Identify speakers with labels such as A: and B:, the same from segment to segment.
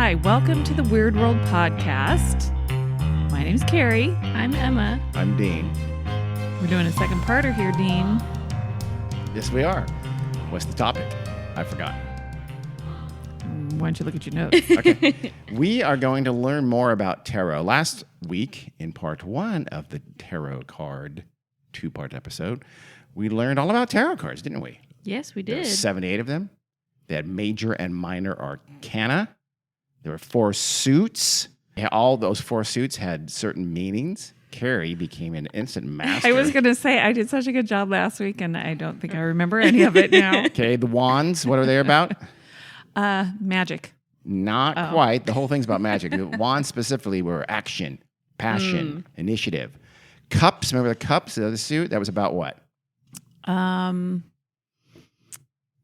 A: Hi, welcome to the Weird World Podcast. My name's Carrie.
B: I'm Emma.
C: I'm Dean.
A: We're doing a second parter here, Dean.
C: Yes, we are. What's the topic? I forgot.
A: Why don't you look at your notes?
C: Okay. We are going to learn more about tarot. Last week, in part one of the tarot card two-part episode, we learned all about tarot cards, didn't we?
B: Yes, we
C: There
B: did.
C: were 78 of them. They had major and minor arcana. There were 4 suits. All those 4 suits had certain meanings. Carrie became an instant master.
A: I was going to say, I did such a good job last week, and I don't think I remember any of it now.
C: Okay, the wands, what are they about?
A: Magic.
C: Not quite. The whole thing's about magic. The wands specifically were action, passion, initiative. Cups, remember the cups, the other suit? That was about what?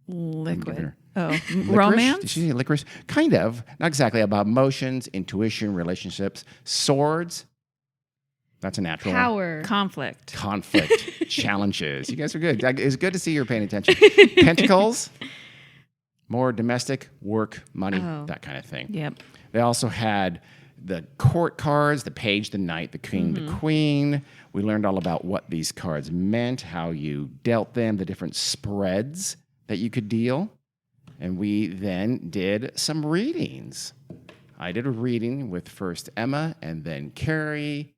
A: Liquid. Oh,
C: Licorice?
A: romance?
C: Did she say licorice? Kind of. Not exactly. About emotions, intuition, relationships. Swords. That's a natural one.
B: Power.
A: Conflict.
C: Conflict. Challenges. You guys are good. It's good to see you're paying attention. Pentacles. More domestic, work, money, that kind of thing.
A: Yep.
C: They also had the court cards, the page, the knight, the king, the queen. We learned all about what these cards meant, how you dealt them, the different spreads that you could deal. And we then did some readings. I did a reading with first Emma and then Carrie.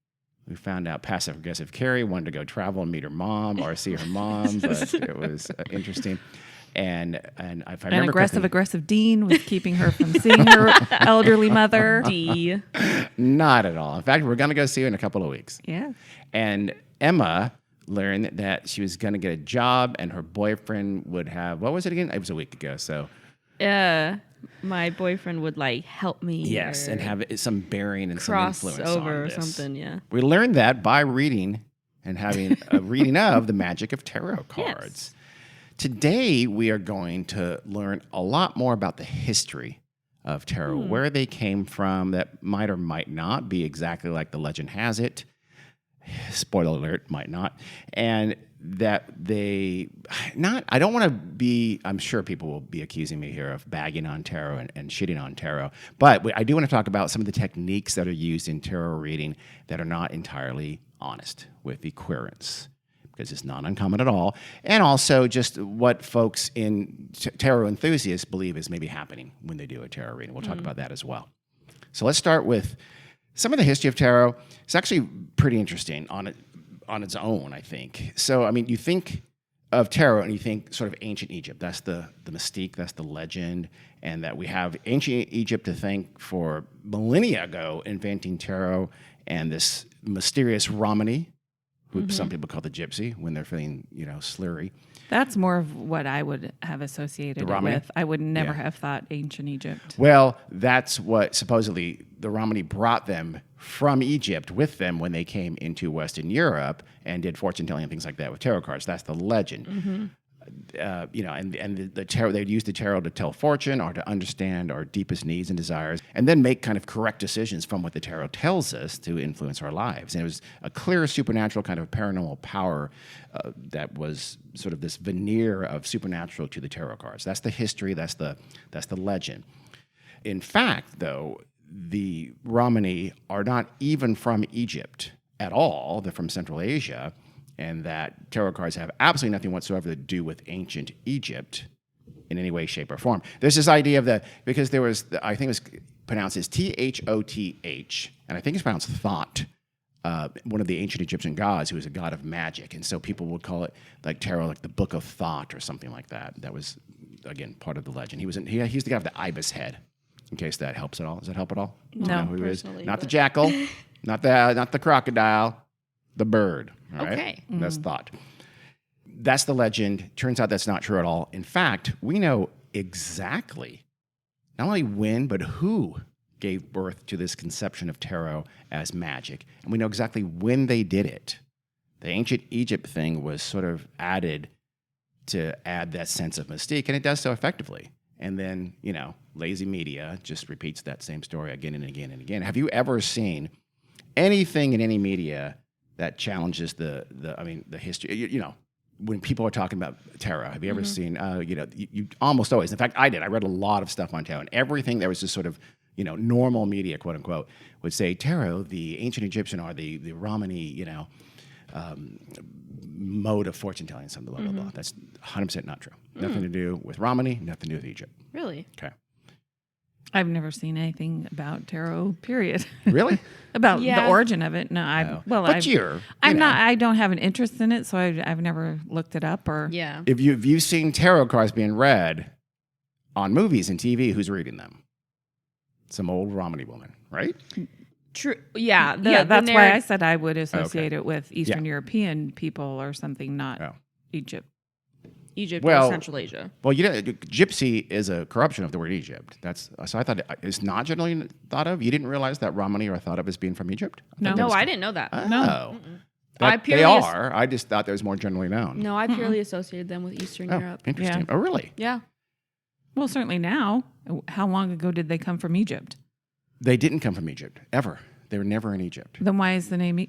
C: We found out passive-aggressive Carrie wanted to go travel and meet her mom or see her mom, but it was interesting. And if I remember
A: An
C: correctly,
A: aggressive Dean was keeping her from seeing her elderly mother.
B: D.
C: not at all. In fact, we're going to go see her in a couple of weeks.
A: Yeah.
C: And Emma learned that she was going to get a job and her boyfriend would have, what was it again? It was a week ago. So,
B: My boyfriend would help me.
C: yes, and have some bearing and some
B: cross
C: influence
B: over
C: on
B: or
C: this.
B: something. Yeah.
C: We learned that by reading and having a reading of the magic of tarot cards.
B: Yes.
C: Today, we are going to learn a lot more about the history of tarot, where they came from, that might or might not be exactly like the legend has it. Spoiler alert, might not. And that I don't want to be, I'm sure people will be accusing me here of bagging on tarot and shitting on tarot, but I do want to talk about some of the techniques that are used in tarot reading that are not entirely honest with the querents, because it's not uncommon at all, and also just what folks in tarot enthusiasts believe is maybe happening when they do a tarot reading. We'll talk about that as well. So let's start with some of the history of tarot. It's actually pretty interesting on its own, I think. So, I mean, you think of tarot and you think sort of ancient Egypt. That's the mystique, that's the legend, and that we have ancient Egypt to thank for millennia ago inventing tarot and this mysterious Romany, who some people call the gypsy when they're feeling, slurry.
A: That's more of what I would have associated it
C: Romany?
A: with. I would never have thought ancient Egypt.
C: Well, that's what supposedly the Romany brought them from Egypt with them when they came into Western Europe and did fortune telling and things like that with tarot cards. That's the legend. And the tarot, they'd use the tarot to tell fortune or to understand our deepest needs and desires, and then make kind of correct decisions from what the tarot tells us to influence our lives. And it was a clear supernatural kind of paranormal power that was sort of this veneer of supernatural to the tarot cards. That's the history. That's the legend. In fact, though, the Romani are not even from Egypt at all. They're from Central Asia. And that tarot cards have absolutely nothing whatsoever to do with ancient Egypt in any way, shape, or form. There's this idea of because there was, I think it was pronounced as Thoth, and I think it's pronounced Thought, one of the ancient Egyptian gods who was a god of magic. And so people would call it like tarot, like the Book of Thought or something like that. That was, again, part of the legend. He's the guy with the ibis head, in case that helps at all. Does that help at all?
A: No.
C: Do you know who he is?
B: Personally,
C: Not the
B: but-
C: jackal, not the crocodile, the bird. All right?
B: Okay.
C: That's Thought. That's the legend. Turns out that's not true at all. In fact, we know exactly not only when, but who gave birth to this conception of tarot as magic. And we know exactly when they did it. The ancient Egypt thing was sort of added to add that sense of mystique, and it does so effectively. And then, lazy media just repeats that same story again and again and again. Have you ever seen anything in any media that challenges the history? When people are talking about tarot, have you ever seen, you almost always, in fact, I did. I read a lot of stuff on tarot, and everything that was just sort of, normal media, quote unquote, would say tarot, the ancient Egyptian or the Romani, mode of fortune telling, something blah blah blah. That's 100% not true. Nothing to do with Romani, nothing to do with Egypt.
B: Really?
C: Okay.
A: I've never seen anything about tarot. Period.
C: Really?
A: About
B: Yeah.
A: the origin of it. No, I don't have an interest in it, so I've never looked it up or.
B: Yeah.
C: If you've seen tarot cards being read on movies and TV, who's reading them? Some old Romani woman, right?
B: True. Yeah.
A: That's why I said I would associate it with Eastern European people or something, not Egypt.
B: Egypt
C: Well-
B: or Central Asia.
C: Well, gypsy is a corruption of the word Egypt. So I thought it's not generally thought of. You didn't realize that Romani are thought of as being from Egypt?
A: No.
B: No, I didn't know that.
C: No.
B: I
C: They
B: purely
C: are. I just thought that was more generally known.
B: No, I purely associated them with Eastern
C: Oh,
B: Europe.
C: interesting.
A: Yeah.
C: Oh, really?
B: Yeah.
A: Well, certainly now. How long ago did they come from Egypt?
C: They didn't come from Egypt, ever. They were never in Egypt.
A: Then why is the name?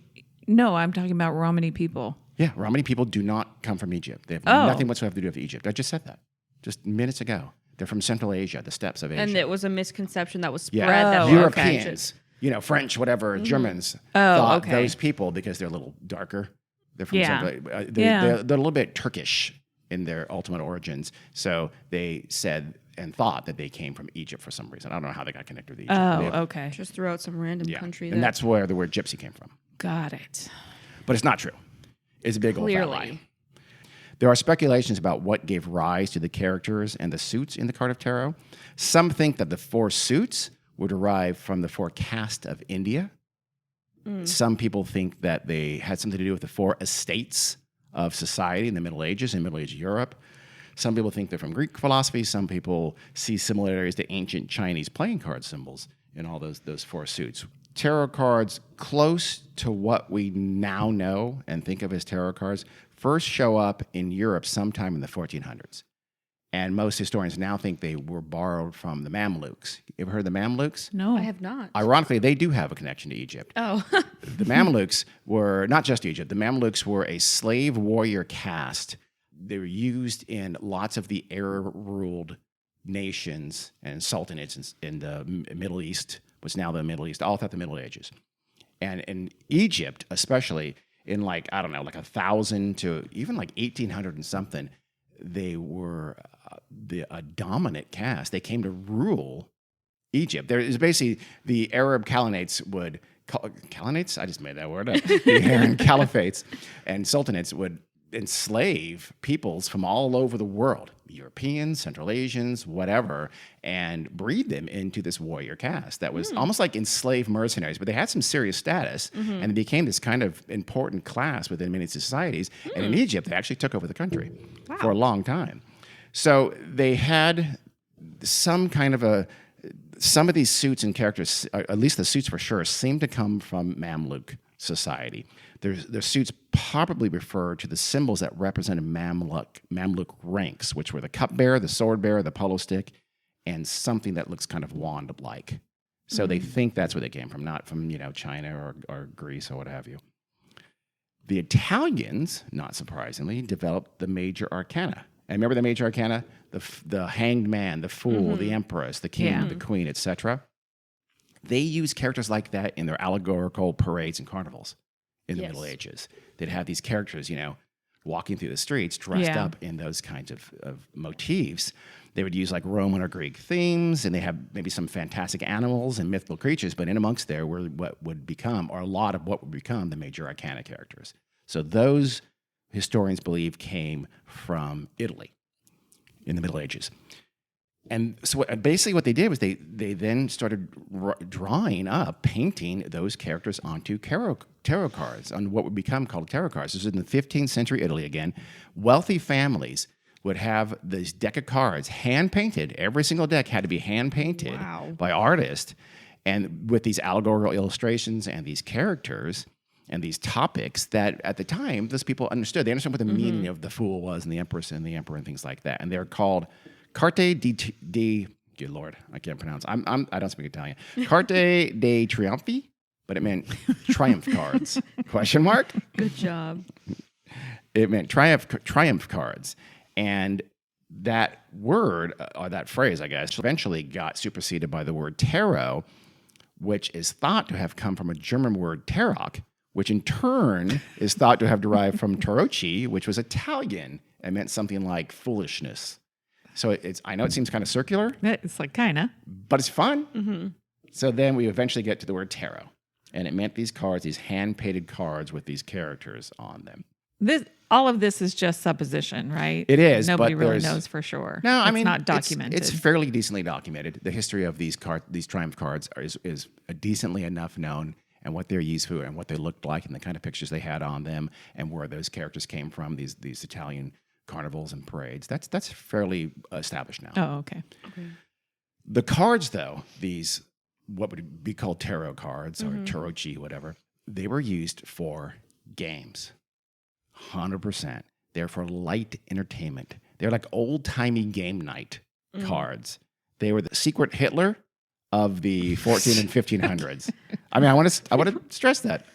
A: No, I'm talking about Romani people.
C: Yeah, Romani people do not come from Egypt. They have
A: Oh.
C: nothing whatsoever to do with Egypt. I just said that just minutes ago. They're from Central Asia, the steppes of Asia.
B: And it was a misconception that was spread.
C: Yeah.
B: That
A: Oh,
B: they were
C: Europeans, French, whatever, Germans thought
A: okay.
C: those people, because they're a little darker, they're from
A: Yeah.
C: Central,
A: Yeah.
C: they're a little bit Turkish in their ultimate origins. So they said and thought that they came from Egypt for some reason. I don't know how they got connected with Egypt.
A: Oh, okay.
B: just threw out some random country.
C: And that's where the word gypsy came from.
A: Got it.
C: But it's not true. It's a big old fat lie.
B: clearly.
C: There are speculations about what gave rise to the characters and the suits in the card of tarot. Some think that the 4 suits were derived from the 4 castes of India. Some people think that they had something to do with the 4 estates of society in the Middle Ages, in Middle Age Europe. Some people think they're from Greek philosophy. Some people see similarities to ancient Chinese playing card symbols in all those 4 suits. Tarot cards close to what we now know and think of as tarot cards first show up in Europe sometime in the 1400s. And most historians now think they were borrowed from the Mamluks. You ever heard of the Mamluks?
A: No.
B: I have not.
C: Ironically, they do have a connection to Egypt.
B: Oh.
C: The Mamluks were not just Egypt. The Mamluks were a slave warrior caste. They were used in lots of the Arab-ruled nations and sultanates in the Middle East, what's now the Middle East, all throughout the Middle Ages. And in Egypt, especially in 1,000 to even 1,800 and something, they were a dominant caste. They came to rule Egypt. There is basically the Arab Khanates would Khanates? I just made that word up. The Arab caliphates and sultanates would enslave peoples from all over the world, Europeans, Central Asians, whatever, and breed them into this warrior caste that was almost like enslaved mercenaries, but they had some serious status, and it became this kind of important class within many societies. And in Egypt, they actually took over the country for a long time. So they had some of these suits and characters, at least the suits for sure, seem to come from Mamluk society. Their suits probably refer to the symbols that represented Mamluk ranks, which were the cupbearer, the sword bearer, the polo stick, and something that looks kind of wand-like. So they think that's where they came from, not from China or Greece or what have you. The Italians, not surprisingly, developed the major arcana. And remember the major arcana? The hanged man, the fool, the empress, the king, the queen, etc. They used characters like that in their allegorical parades and carnivals in the Middle Ages. They'd have these characters, walking through the streets dressed up in those kinds of motifs. They would use Roman or Greek themes, and they have maybe some fantastic animals and mythical creatures, but in amongst there were what would become, or a lot of what would become, the major arcana characters. So those historians believe came from Italy in the Middle Ages. And so basically what they did was they then started drawing up, painting those characters onto tarot cards, on what would become called tarot cards. This is in the 15th century Italy again. Wealthy families would have this deck of cards hand-painted. Every single deck had to be hand-painted by artists, and with these allegorical illustrations and these characters and these topics that at the time those people understood. They understood what the meaning of the fool was and the empress and the emperor and things like that. And they're called Carte di good Lord, I can't pronounce. I don't speak Italian. Carte dei Trionfi, but it meant triumph cards. Question mark?
B: Good job.
C: It meant triumph cards. And that word, or that phrase, I guess, eventually got superseded by the word tarot, which is thought to have come from a German word tarot, which in turn is thought to have derived from tarocchi, which was Italian and meant something like foolishness. So I know it seems kind of circular.
A: It's like kind of.
C: But it's fun. Mm-hmm. So then we eventually get to the word tarot. And it meant these cards, these hand-painted cards with these characters on them.
A: All of this is just supposition, right?
C: It is.
A: Nobody really knows for sure.
C: No, I mean,
A: it's not documented.
C: It's fairly decently documented. The history of these Triumph cards is decently enough known, and what they're used for, and what they looked like, and the kind of pictures they had on them, and where those characters came from. These Italian carnivals and parades. That's fairly established now.
A: Oh, okay.
C: The cards, though, these what would be called tarot cards or tarocchi, whatever, they were used for games. 100%. They're for light entertainment. They're like old-timey game night cards. They were the secret Hitler of the 14 and 1500s. I mean, I want to stress that.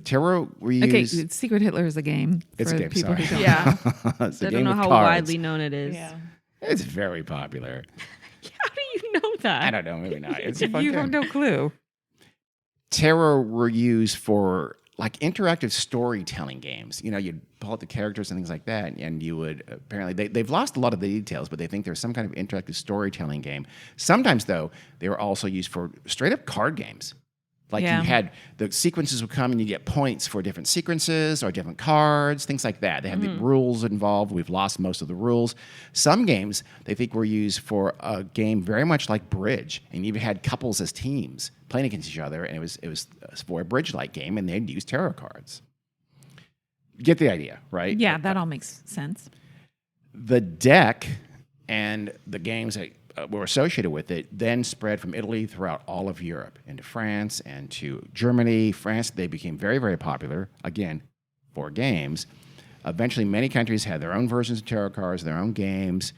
C: Tarot were used...
A: Okay, Secret Hitler is a game.
C: It's a game,
A: people
C: sorry.
A: Who don't
B: Yeah.
C: It's a
B: I
C: game
B: don't know
C: with
B: how
C: cards.
B: widely known it is.
A: Yeah.
C: It's very popular.
B: How do you know that?
C: I don't know, maybe not. It's a fun
A: You
C: game.
A: have no clue.
C: Tarot were used for like interactive storytelling games. You know, you'd pull out the characters and things like that, and you would apparently they've lost a lot of the details, but they think there's some kind of interactive storytelling game. Sometimes though, they were also used for straight up card games. Like you had the sequences would come and you get points for different sequences or different cards, things like that. They had the rules involved. We've lost most of the rules. Some games they think were used for a game very much like bridge, and you even had couples as teams playing against each other, and it was for a bridge-like game, and they'd use tarot cards. Get the idea, right?
A: Yeah, that all makes sense.
C: The deck and the games that were associated with it then spread from Italy throughout all of Europe into France and to Germany. France, they became very, very popular, again, for games. Eventually, many countries had their own versions of tarot cards, their own games,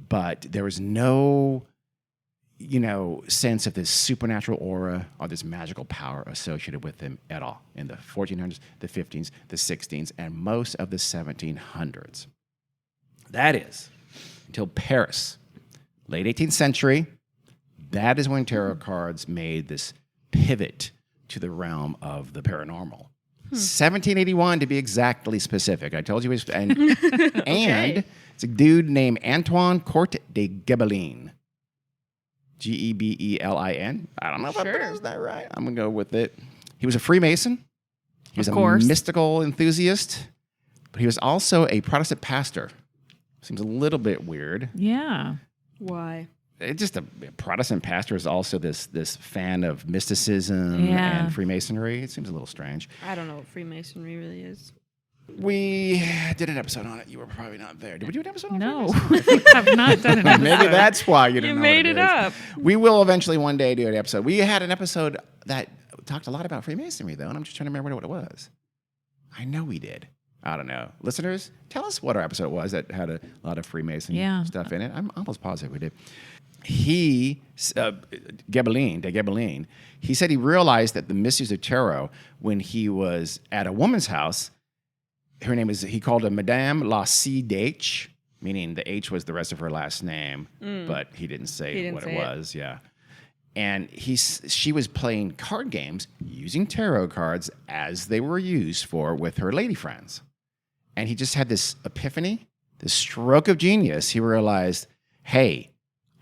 C: but there was no, sense of this supernatural aura or this magical power associated with them at all in the 1400s, the 15s, the 16s, and most of the 1700s. That is, until Paris. Late 18th century, that is when tarot cards made this pivot to the realm of the paranormal. 1781 to be exactly specific. I told you it was, and it's a dude named Antoine Court de Gebelin. Gebelin. I don't know if I pronounced that right. I'm going to go with it. He was a Freemason. He was a mystical enthusiast, but he was also a Protestant pastor. Seems a little bit weird.
A: Yeah.
B: Why?
C: It's just a Protestant pastor is also this fan of mysticism and Freemasonry. It seems a little strange.
B: I don't know what Freemasonry really is.
C: We did an episode on it. You were probably not there. Did we do an episode on
A: No,
C: Freemasonry?
A: we have not done an episode.
C: Maybe that's why you didn't know
B: made
C: what
B: it up.
C: We will eventually one day do an episode. We had an episode that talked a lot about Freemasonry, though, and I'm just trying to remember what it was. I know we did. I don't know. Listeners, tell us what our episode was that had a lot of Freemason stuff in it. I'm almost positive we did. He, Gebelin, he said he realized that the misuse of tarot when he was at a woman's house. Her name is, he called her Madame La C d'H, meaning the H was the rest of her last name, but he didn't say what it was. Yeah. And she was playing card games using tarot cards as they were used for with her lady friends. And he just had this epiphany, this stroke of genius. He realized, hey,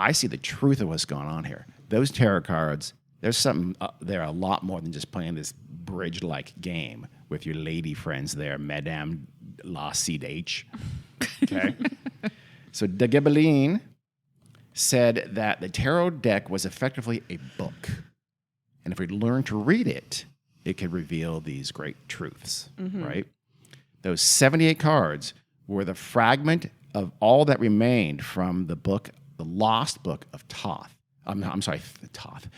C: I see the truth of what's going on here. Those tarot cards, there's something there a lot more than just playing this bridge-like game with your lady friends there, Madame La C.H. Okay? So de Gebelin said that the tarot deck was effectively a book. And if we learn to read it, it could reveal these great truths, right? Those 78 cards were the fragment of all that remained from the book, the lost book of Thoth. I'm sorry, Thoth.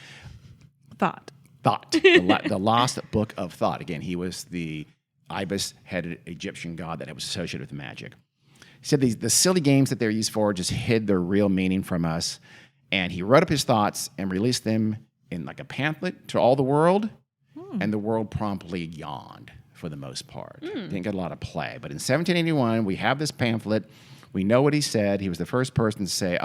A: Thought.
C: The lost book of Thoth. Again, he was the ibis-headed Egyptian god that was associated with magic. He said the silly games that they're used for just hid their real meaning from us. And he wrote up his thoughts and released them in like a pamphlet to all the world. And the world promptly yawned for the most part. Didn't get a lot of play. But in 1781, we have this pamphlet We know what he said. He was the first person to say,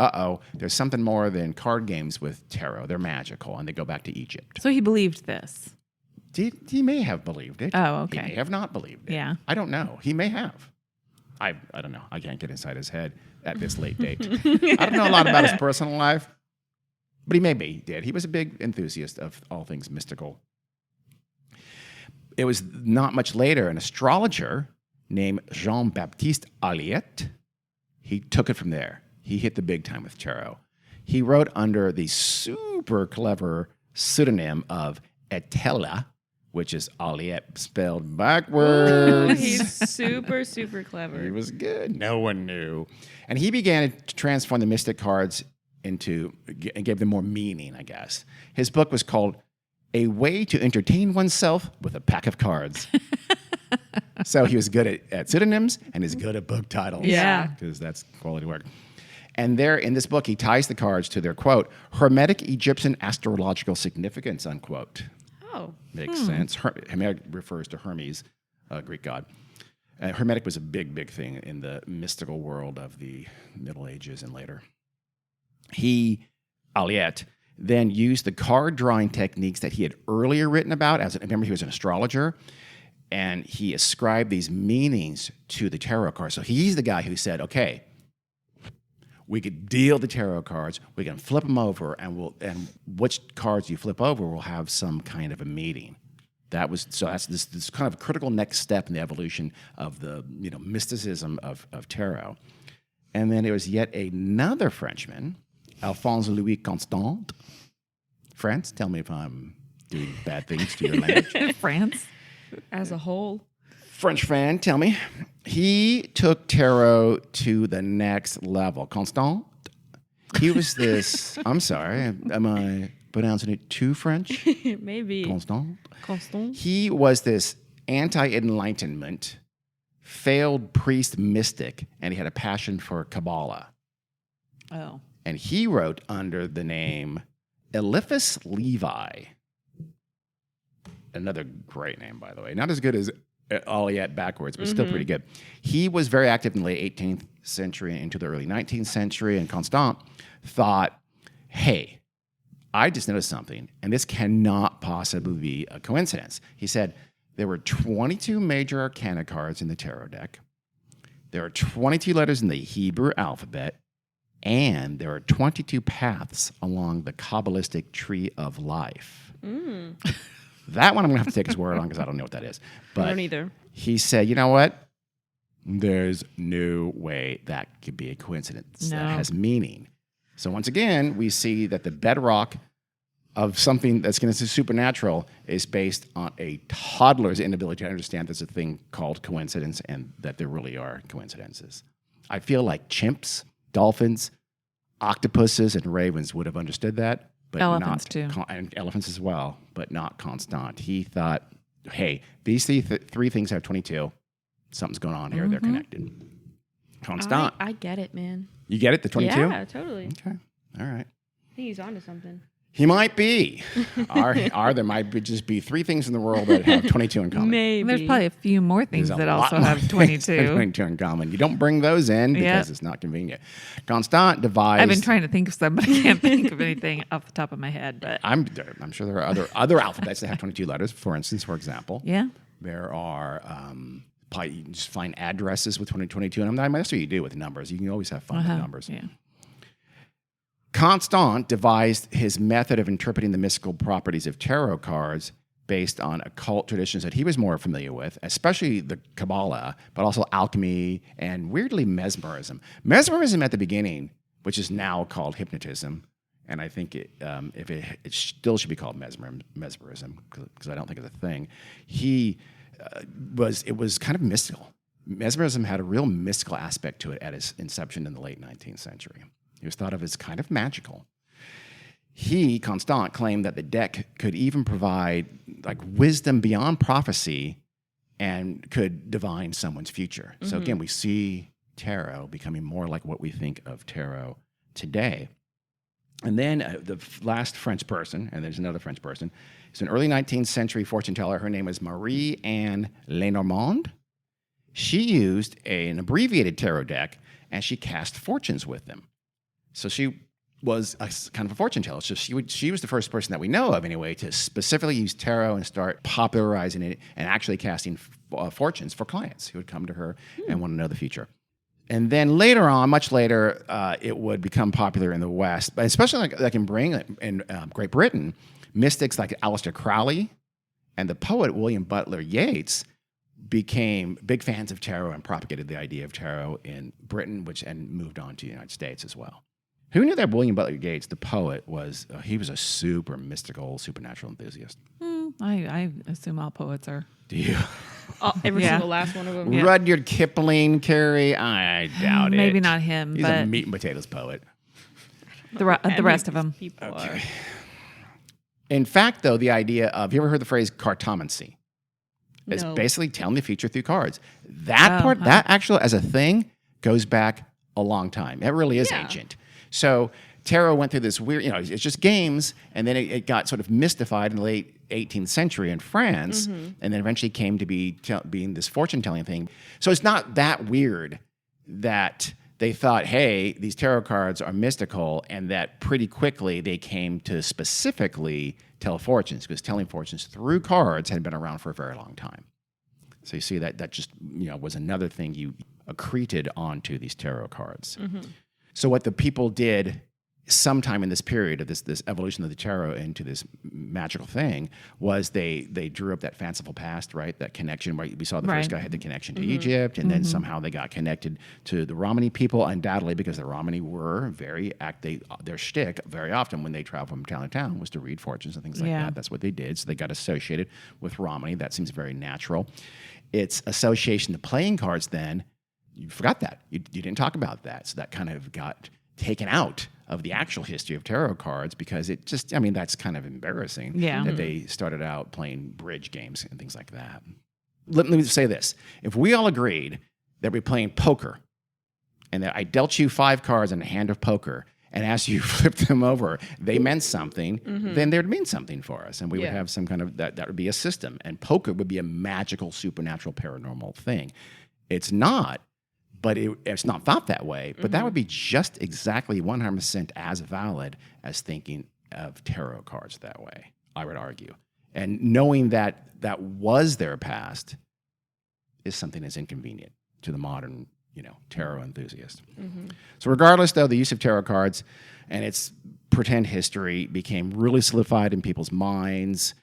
C: there's something more than card games with tarot. They're magical. And they go back to Egypt.
A: So he believed this.
C: He may have believed it.
A: Oh, okay.
C: He may have not believed it.
A: Yeah.
C: I don't know. He may have. I don't know. I can't get inside his head at this late date. I don't know a lot about his personal life, but he maybe did. He was a big enthusiast of all things mystical. It was not much later, an astrologer named Jean-Baptiste Alliette, he took it from there. He hit the big time with tarot. He wrote under the super clever pseudonym of Etela, which is Alliette spelled backwards.
B: He's super, super clever.
C: He was good. No one knew. And he began to transform the mystic cards and gave them more meaning, I guess. His book was called A Way to Entertain Oneself with a Pack of Cards. So he was good at pseudonyms and is good at book titles.
A: Yeah.
C: Because that's quality work. And there, in this book, he ties the cards to their, quote, Hermetic Egyptian astrological significance, unquote.
B: Oh.
C: Makes sense. Hermetic refers to Hermes, a Greek god. Hermetic was a big, big thing in the mystical world of the Middle Ages and later. Alliette, then used the card drawing techniques that he had earlier written about. Remember, he was an astrologer, and he ascribed these meanings to the tarot cards. So he's the guy who said, okay, we could deal the tarot cards, we can flip them over, and which cards you flip over will have some kind of a meaning. That's this kind of critical next step in the evolution of the mysticism of tarot. And then there was yet another Frenchman, Alphonse Louis Constant. France, tell me if I'm doing bad things to your language.
A: France
B: as a whole.
C: French fan, tell me. He took tarot to the next level. Constant, he was this, I'm sorry, am I pronouncing it too French?
B: Maybe.
C: Constant.
B: Constant.
C: He was this anti-enlightenment, failed priest mystic, and he had a passion for Kabbalah.
A: Oh.
C: And he wrote under the name Eliphas Levi. Another great name, by the way. Not as good as Alliette backwards, but still pretty good. He was very active in the late 18th century and into the early 19th century, and Constant thought, hey, I just noticed something, and this cannot possibly be a coincidence. He said there were 22 major arcana cards in the tarot deck. There are 22 letters in the Hebrew alphabet, and there are 22 paths along the Kabbalistic tree of life. That one I'm going to have to take his word on because I don't know what that is. But
B: I don't either.
C: He said, you know what? There's no way that could be a coincidence.
A: No.
C: That has meaning. So once again, we see that the bedrock of something that's going to be supernatural is based on a toddler's inability to understand there's a thing called coincidence and that there really are coincidences. I feel like chimps, dolphins, octopuses, and ravens would have understood that. But
A: elephants too.
C: And elephants as well, but not Constant. He thought, hey, these three things have 22. Something's going on here. They're connected. Constant.
B: I get it, man.
C: You get it, the 22?
B: Yeah, totally.
C: Okay. All right.
B: I think he's onto something.
C: He might be. There might just be three things in the world that have 22 in common.
B: Maybe.
A: There's probably a few more things
C: There's
A: that
C: a
A: also
C: lot
A: have
C: more
A: 22.
C: 22 in common. You don't bring those in because it's not convenient. Constant devised.
A: I've been trying to think of some, but I can't think of anything off the top of my head. But
C: I'm sure there are other alphabets that have 22 letters. For instance, for example,
A: yeah,
C: there are probably you can just find addresses with 22, and that's what you do with numbers. You can always have fun with numbers.
A: Yeah.
C: Constant devised his method of interpreting the mystical properties of tarot cards based on occult traditions that he was more familiar with, especially the Kabbalah, but also alchemy and weirdly mesmerism. Mesmerism at the beginning, which is now called hypnotism, and I think it still should be called mesmerism because I don't think it's a thing. It was kind of mystical. Mesmerism had a real mystical aspect to it at its inception in the late 19th century. He was thought of as kind of magical. Constant, claimed that the deck could even provide like wisdom beyond prophecy and could divine someone's future. So again, we see tarot becoming more like what we think of tarot today. And then the last French person, and there's another French person, is an early 19th century fortune teller. Her name is Marie-Anne Lenormand. She used an abbreviated tarot deck and she cast fortunes with them. So she was kind of a fortune teller. So she was the first person that we know of, anyway, to specifically use tarot and start popularizing it and actually casting fortunes for clients who would come to her and want to know the future. And then later on, much later, it would become popular in the West, but especially like in Great Britain, mystics like Aleister Crowley and the poet William Butler Yeats became big fans of tarot and propagated the idea of tarot in Britain, and moved on to the United States as well. Who knew that William Butler Yeats, the poet, he was a super mystical, supernatural enthusiast?
A: I assume all poets are.
C: Do you?
B: Every single last one of them.
C: Yeah. Rudyard Kipling, Carrie? I doubt it.
A: Maybe not him.
C: He's
A: but
C: a meat and potatoes poet.
A: The rest of them.
C: Okay. In fact, though, the idea of, have you ever heard the phrase cartomancy? It's basically telling the future through cards. That actually, as a thing, goes back a long time. It really is ancient. So tarot went through this weird, it's just games, and then it got sort of mystified in the late 18th century in France, and then eventually came to being this fortune-telling thing. So it's not that weird that they thought, hey, these tarot cards are mystical, and that pretty quickly they came to specifically tell fortunes, because telling fortunes through cards had been around for a very long time. So you see that just was another thing you accreted onto these tarot cards. So what the people did sometime in this period of this evolution of the tarot into this magical thing was they drew up that fanciful past, right? That connection where we saw the first guy had the connection to Egypt, and then somehow they got connected to the Romani people, undoubtedly because the Romani were very their shtick very often when they traveled from town to town was to read fortunes and things like that. That's what they did. So they got associated with Romani. That seems very natural. Its association to playing cards then, you forgot that. You didn't talk about that. So that kind of got taken out of the actual history of tarot cards because it just, that's kind of embarrassing that they started out playing bridge games and things like that. Let me say this. If we all agreed that we're playing poker and that I dealt you 5 cards in a hand of poker and asked you to flip them over, they meant something, then they would mean something for us. And we would have some kind of, that would be a system. And poker would be a magical, supernatural, paranormal thing. It's not. But it's not thought that way. But that would be just exactly 100% as valid as thinking of tarot cards that way, I would argue. And knowing that that was their past is something that's inconvenient to the modern, tarot enthusiast. So regardless, though, the use of tarot cards and its pretend history became really solidified in people's minds.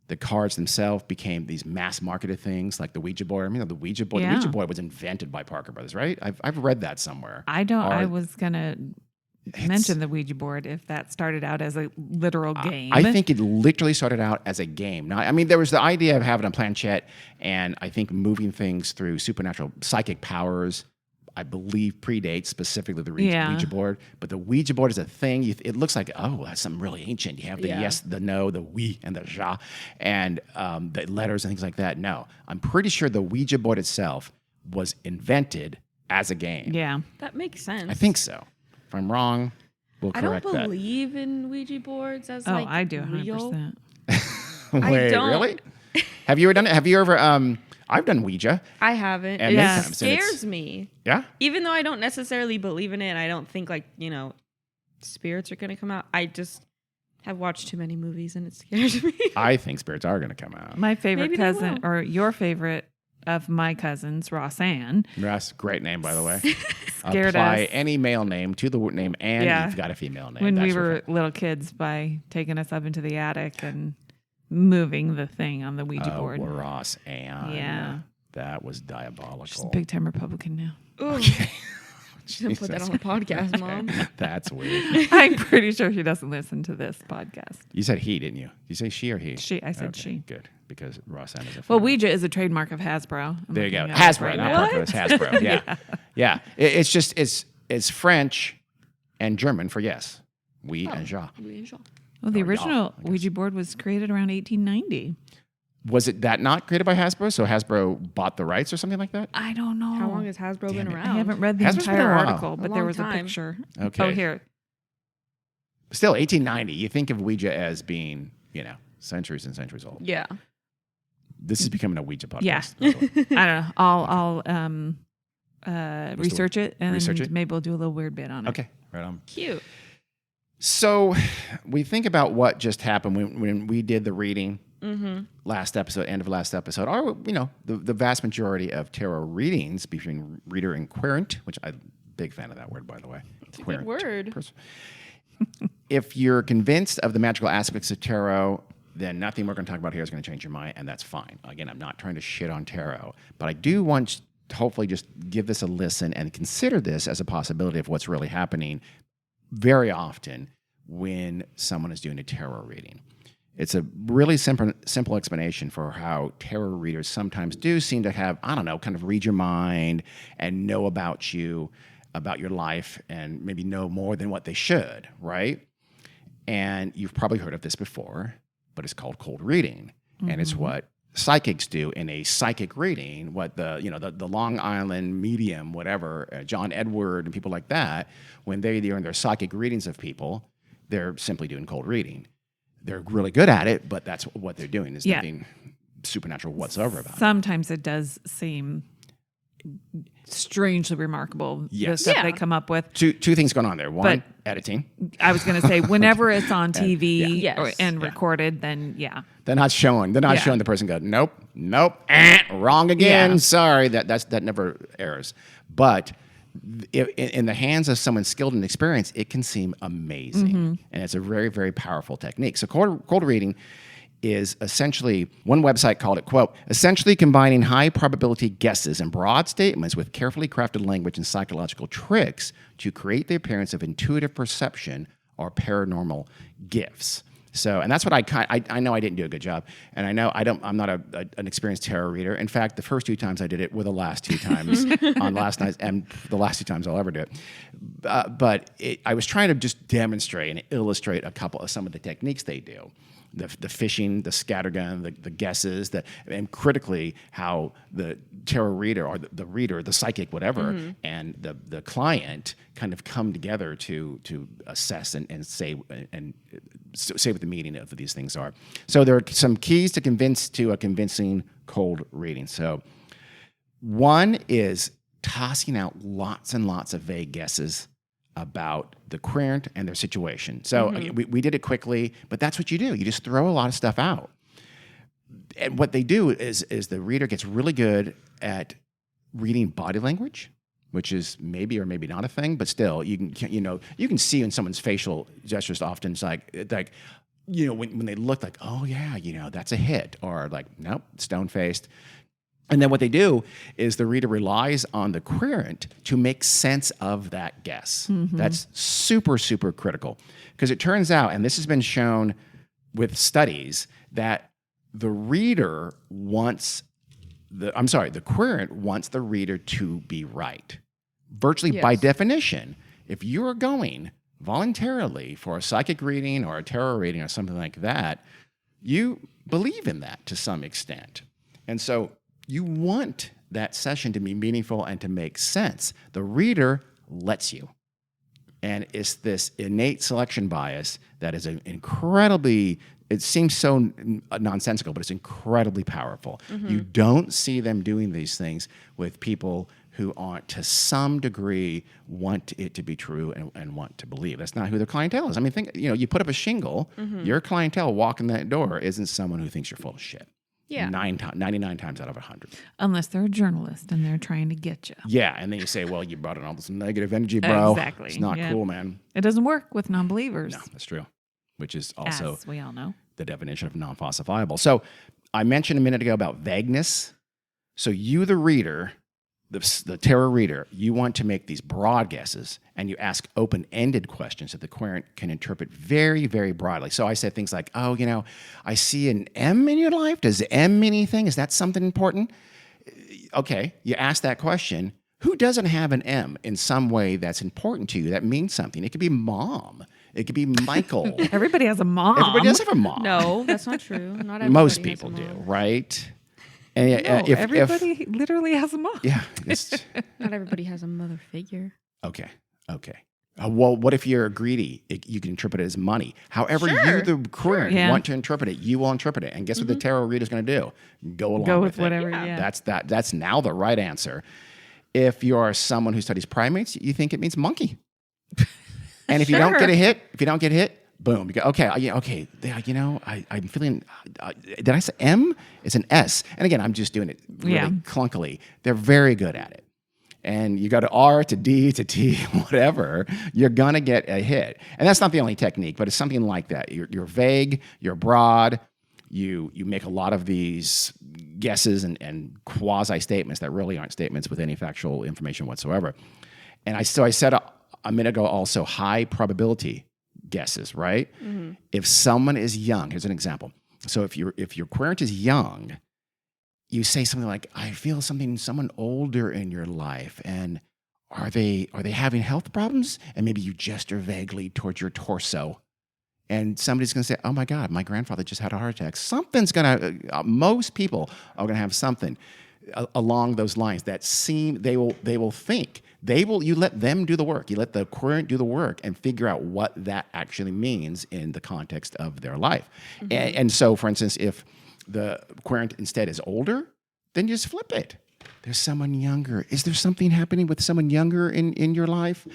C: The cards themselves became these mass-marketed things like the Ouija board. The Ouija board. Yeah. The Ouija board was invented by Parker Brothers, right? I've read that somewhere.
A: I was gonna mention the Ouija board if that started out as a literal game.
C: I think it literally started out as a game. Now, there was the idea of having a planchette and I think moving things through supernatural psychic powers. I believe predates specifically the Ouija board, but the Ouija board is a thing. It looks like, that's something really ancient. You have the yes, the no, the oui, and the ja, and the letters and things like that. No, I'm pretty sure the Ouija board itself was invented as a game.
A: Yeah.
B: That makes sense.
C: I think so. If I'm wrong, we'll correct that.
B: I don't believe in Ouija boards as
A: I do 100%.
C: Wait, really? Have you ever done it? Have you ever... I've done Ouija.
B: I haven't.
C: It
B: scares me.
C: Yeah?
B: Even though I don't necessarily believe in it, and I don't think spirits are going to come out. I just have watched too many movies and it scares me.
C: I think spirits are going to come out.
A: My favorite cousin, or your favorite of my cousins, Ross-Ann.
C: Ross, great name, by the way.
A: Scared
C: Apply
A: us.
C: any male name to the name and you've got a female name.
A: When we were little kids by taking us up into the attic and moving the thing on the Ouija board.
C: Ross-Ann.
A: Yeah.
C: That was diabolical.
A: She's a big-time Republican now.
C: Okay.
B: Don't put that on the podcast, Mom.
C: That's weird.
A: I'm pretty sure she doesn't listen to this podcast.
C: You said he, didn't you? Did you say she or he?
A: She. I said she.
C: Good, because Ross-Ann is a fan.
A: Well, Ouija is a trademark of Hasbro.
C: There you go. Hasbro, not Parker. It's Hasbro. Yeah. Yeah. It's just, it's French and German for yes. Oui and ja.
B: Oui and ja.
A: Well, the original Ouija board was created around 1890.
C: Was it that not created by Hasbro? So Hasbro bought the rights or something like that?
A: I don't know.
B: How long has Hasbro been around?
A: I haven't read the entire article, but there was a picture.
C: Okay.
A: Oh, here.
C: Still, 1890. You think of Ouija as being, centuries and centuries old.
B: Yeah.
C: This is becoming a Ouija podcast.
A: Yeah. I don't know. research it, and maybe we'll do a little weird bit on it.
C: Okay, right on.
B: Cute.
C: So we think about what just happened when we did the reading last episode, end of last episode. Or, the vast majority of tarot readings between reader and querent, which I'm a big fan of that word, by the way.
B: It's a good word.
C: If you're convinced of the magical aspects of tarot, then nothing we're going to talk about here is going to change your mind, and that's fine. Again, I'm not trying to shit on tarot, but I do want to hopefully just give this a listen and consider this as a possibility of what's really happening very often when someone is doing a tarot reading. It's a really simple explanation for how tarot readers sometimes do seem to have, kind of read your mind and know about you, about your life, and maybe know more than what they should, right? And you've probably heard of this before, but it's called cold reading. And it's what psychics do in a psychic reading, what the Long Island medium, whatever, John Edward and people like that, when they're doing their psychic readings of people, they're simply doing cold reading. They're really good at it, but that's what they're doing. There's nothing supernatural whatsoever about it.
A: Sometimes it does seem strangely remarkable, the stuff they come up with.
C: Two things going on there. One, editing.
A: I was going to say, whenever it's on TV and recorded, then
C: they're not showing. They're not showing the person go, nope, wrong again. Yeah. Sorry, that never airs. But in the hands of someone skilled and experienced, it can seem amazing, and it's a very, very powerful technique. So cold reading is essentially, one website called it, quote, essentially combining high probability guesses and broad statements with carefully crafted language and psychological tricks to create the appearance of intuitive perception or paranormal gifts. So, and that's what I know I didn't do a good job, and I know I'm not an experienced tarot reader. In fact, the first 2 times I did it were the last 2 times on last night, and the last 2 times I'll ever do it. But I was trying to just demonstrate and illustrate some of the techniques they do. The fishing, the scattergun, the guesses, and critically how the tarot reader or the reader, the psychic, whatever, and the client kind of come together to assess and say what the meaning of these things are. So there are some keys to a convincing cold reading. So one is tossing out lots and lots of vague guesses about the querent and their situation. So we did it quickly, but that's what you do. You just throw a lot of stuff out. And what they do is the reader gets really good at reading body language, which is maybe or maybe not a thing, but still you can see in someone's facial gestures often it's like when they look like, oh yeah, that's a hit, or like, nope, stone-faced. And then what they do is the reader relies on the querent to make sense of that guess. That's super, super critical, because it turns out, and this has been shown with studies, that the querent wants the reader to be right. Virtually by definition, if you are going voluntarily for a psychic reading or a tarot reading or something like that, you believe in that to some extent. And so you want that session to be meaningful and to make sense. The reader lets you. And it's this innate selection bias that is it seems so nonsensical, but it's incredibly powerful. You don't see them doing these things with people who aren't, to some degree, want it to be true and want to believe. That's not who their clientele is. I mean, you put up a shingle, your clientele walking that door isn't someone who thinks you're full of shit. Yeah. 99 times out of 100.
A: Unless they're a journalist and they're trying to get you.
C: Yeah, and then you say, well, you brought in all this negative energy, bro.
A: Exactly.
C: It's not cool, man.
A: It doesn't work with non-believers.
C: No, that's true. Which is also,
A: as we all know,
C: the definition of non-falsifiable. So I mentioned a minute ago about vagueness. So you, the reader, the tarot reader, you want to make these broad guesses, and you ask open-ended questions that the querent can interpret very, very broadly. So I said things like, oh, I see an M in your life. Does M mean anything? Is that something important? Okay, you ask that question. Who doesn't have an M in some way that's important to you, that means something? It could be mom. It could be Michael.
A: Everybody has a mom.
C: Everybody does have a mom.
B: No, that's not true. Not everybody.
C: Most people do, right? And
A: everybody literally has a mom.
C: Yeah.
B: Not everybody has a mother figure.
C: Okay. Well, what if you're greedy? You can interpret it as money. However, you, the querent, want to interpret it, you will interpret it. And guess what the tarot reader is going to do? Go along with
A: whatever.
C: it. That's now the right answer. If you're someone who studies primates, you think it means monkey. And if you don't get a hit, boom. You go, okay, I'm feeling, did I say M? It's an S. And again, I'm just doing it really clunkily. They're very good at it. And you go to R to D to T, whatever, you're going to get a hit. And that's not the only technique, but it's something like that. You're vague, you're broad, you make a lot of these guesses and quasi-statements that really aren't statements with any factual information whatsoever. And I said a minute ago also high probability guesses, right? Mm-hmm. If someone is young, here's an example. So if your querent is young, you say something like, I feel someone older in your life, and are they having health problems? And maybe you gesture vaguely towards your torso, and somebody's going to say, oh my God, my grandfather just had a heart attack. Something's going to, most people are going to have something along those lines that they will think. You let them do the work. You let the querent do the work and figure out what that actually means in the context of their life. Mm-hmm. And so, for instance, if the querent instead is older, then you just flip it. There's someone younger. Is there something happening with someone younger in your life?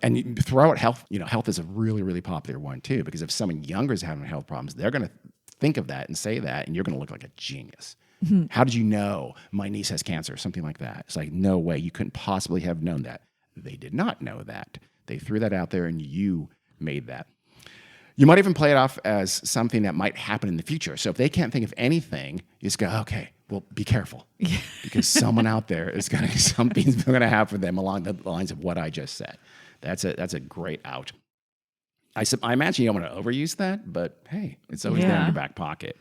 C: And you throw out health. Health is a really, really popular one too, because if someone younger is having health problems, they're going to think of that and say that, and you're going to look like a genius. Mm-hmm. How did you know my niece has cancer? Something like that. It's like, no way. You couldn't possibly have known that. They did not know that. They threw that out there and you made that. You might even play it off as something that might happen in the future. So if they can't think of anything, you just go, okay, well, be careful. Because someone out there something's going to happen for them along the lines of what I just said. That's a great out. I imagine you don't want to overuse that, but hey, it's always there in your back pocket.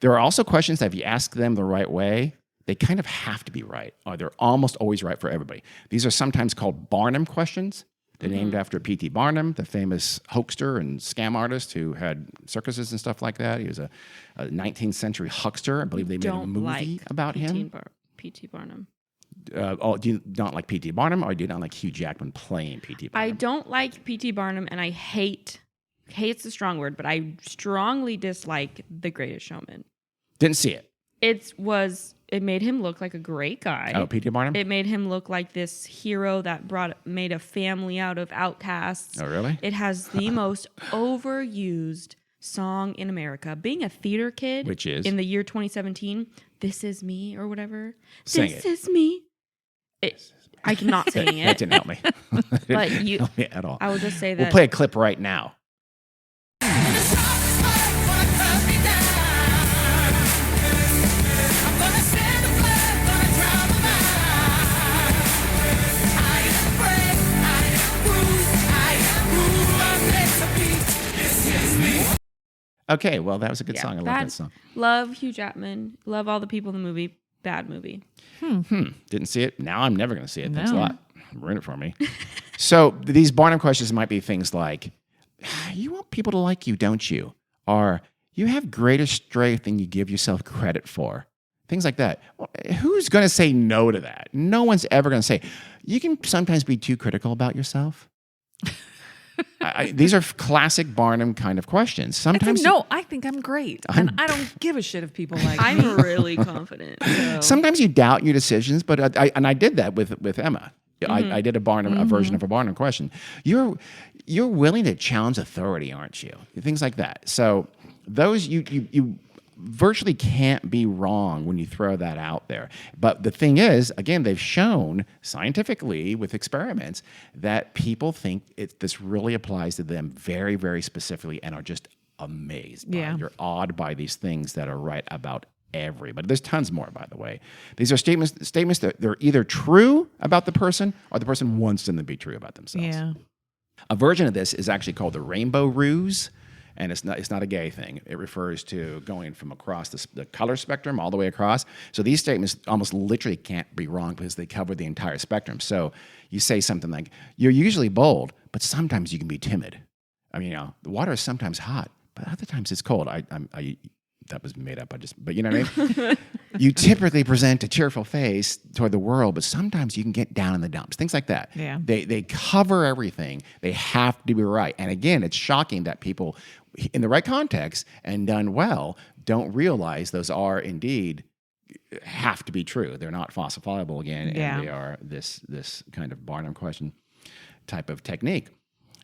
C: There are also questions that if you ask them the right way, they kind of have to be right, or they're almost always right for everybody. These are sometimes called Barnum questions. They're named after P.T. Barnum, the famous hoaxer and scam artist who had circuses and stuff like that. He was a 19th century huckster. I believe they made a movie about him.
B: P.T. Barnum.
C: Do you not like P.T. Barnum, or do you not like Hugh Jackman playing P.T. Barnum?
B: I don't like P.T. Barnum, and I hate's a strong word, but I strongly dislike The Greatest Showman.
C: Didn't see it.
B: It made him look like a great guy.
C: Oh, P.T. Barnum?
B: It made him look like this hero that made a family out of outcasts.
C: Oh, really?
B: It has the most overused song in America. Being a theater kid,
C: which is
B: in the year 2017, "This Is Me" or whatever.
C: This
B: is me. I'm not saying it.
C: That didn't help me.
B: But
C: help me at all.
B: I will just say that
C: we'll play a clip right now. Okay, well, that was a good song. I love that song.
B: Love Hugh Jackman. Love all the people in the movie. Bad movie.
C: Didn't see it. Now I'm never going to see it. Thanks a lot. Ruin it for me. So these Barnum questions might be things like, you want people to like you, don't you? Or you have greater strength than you give yourself credit for. Things like that. Well, who's going to say no to that? No one's ever going to say, you can sometimes be too critical about yourself. These are classic Barnum kind of questions. Sometimes
A: I think I'm great, and I don't give a shit if people like me.
B: I'm really confident. So.
C: Sometimes you doubt your decisions, but I did that with Emma. Mm-hmm. I did a version of a Barnum question. You're willing to challenge authority, aren't you? Things like that. So those you virtually can't be wrong when you throw that out there. But the thing is, again, they've shown scientifically with experiments that people think this really applies to them very, very specifically and are just amazed. You're awed by these things that are right about everybody. There's tons more, by the way. These are statements that they're either true about the person or the person wants them to be true about themselves.
A: Yeah.
C: A version of this is actually called the rainbow ruse. And it's not a gay thing. It refers to going from across the color spectrum all the way across. So these statements almost literally can't be wrong because they cover the entire spectrum. So you say something like, you're usually bold, but sometimes you can be timid. I mean, the water is sometimes hot, but other times it's cold. That was made up. But you know what I mean? You typically present a cheerful face toward the world, but sometimes you can get down in the dumps. Things like that.
A: Yeah.
C: They cover everything. They have to be right. And again, it's shocking that people in the right context and done well don't realize those are indeed have to be true. They're not falsifiable again, and they are this kind of Barnum question type of technique.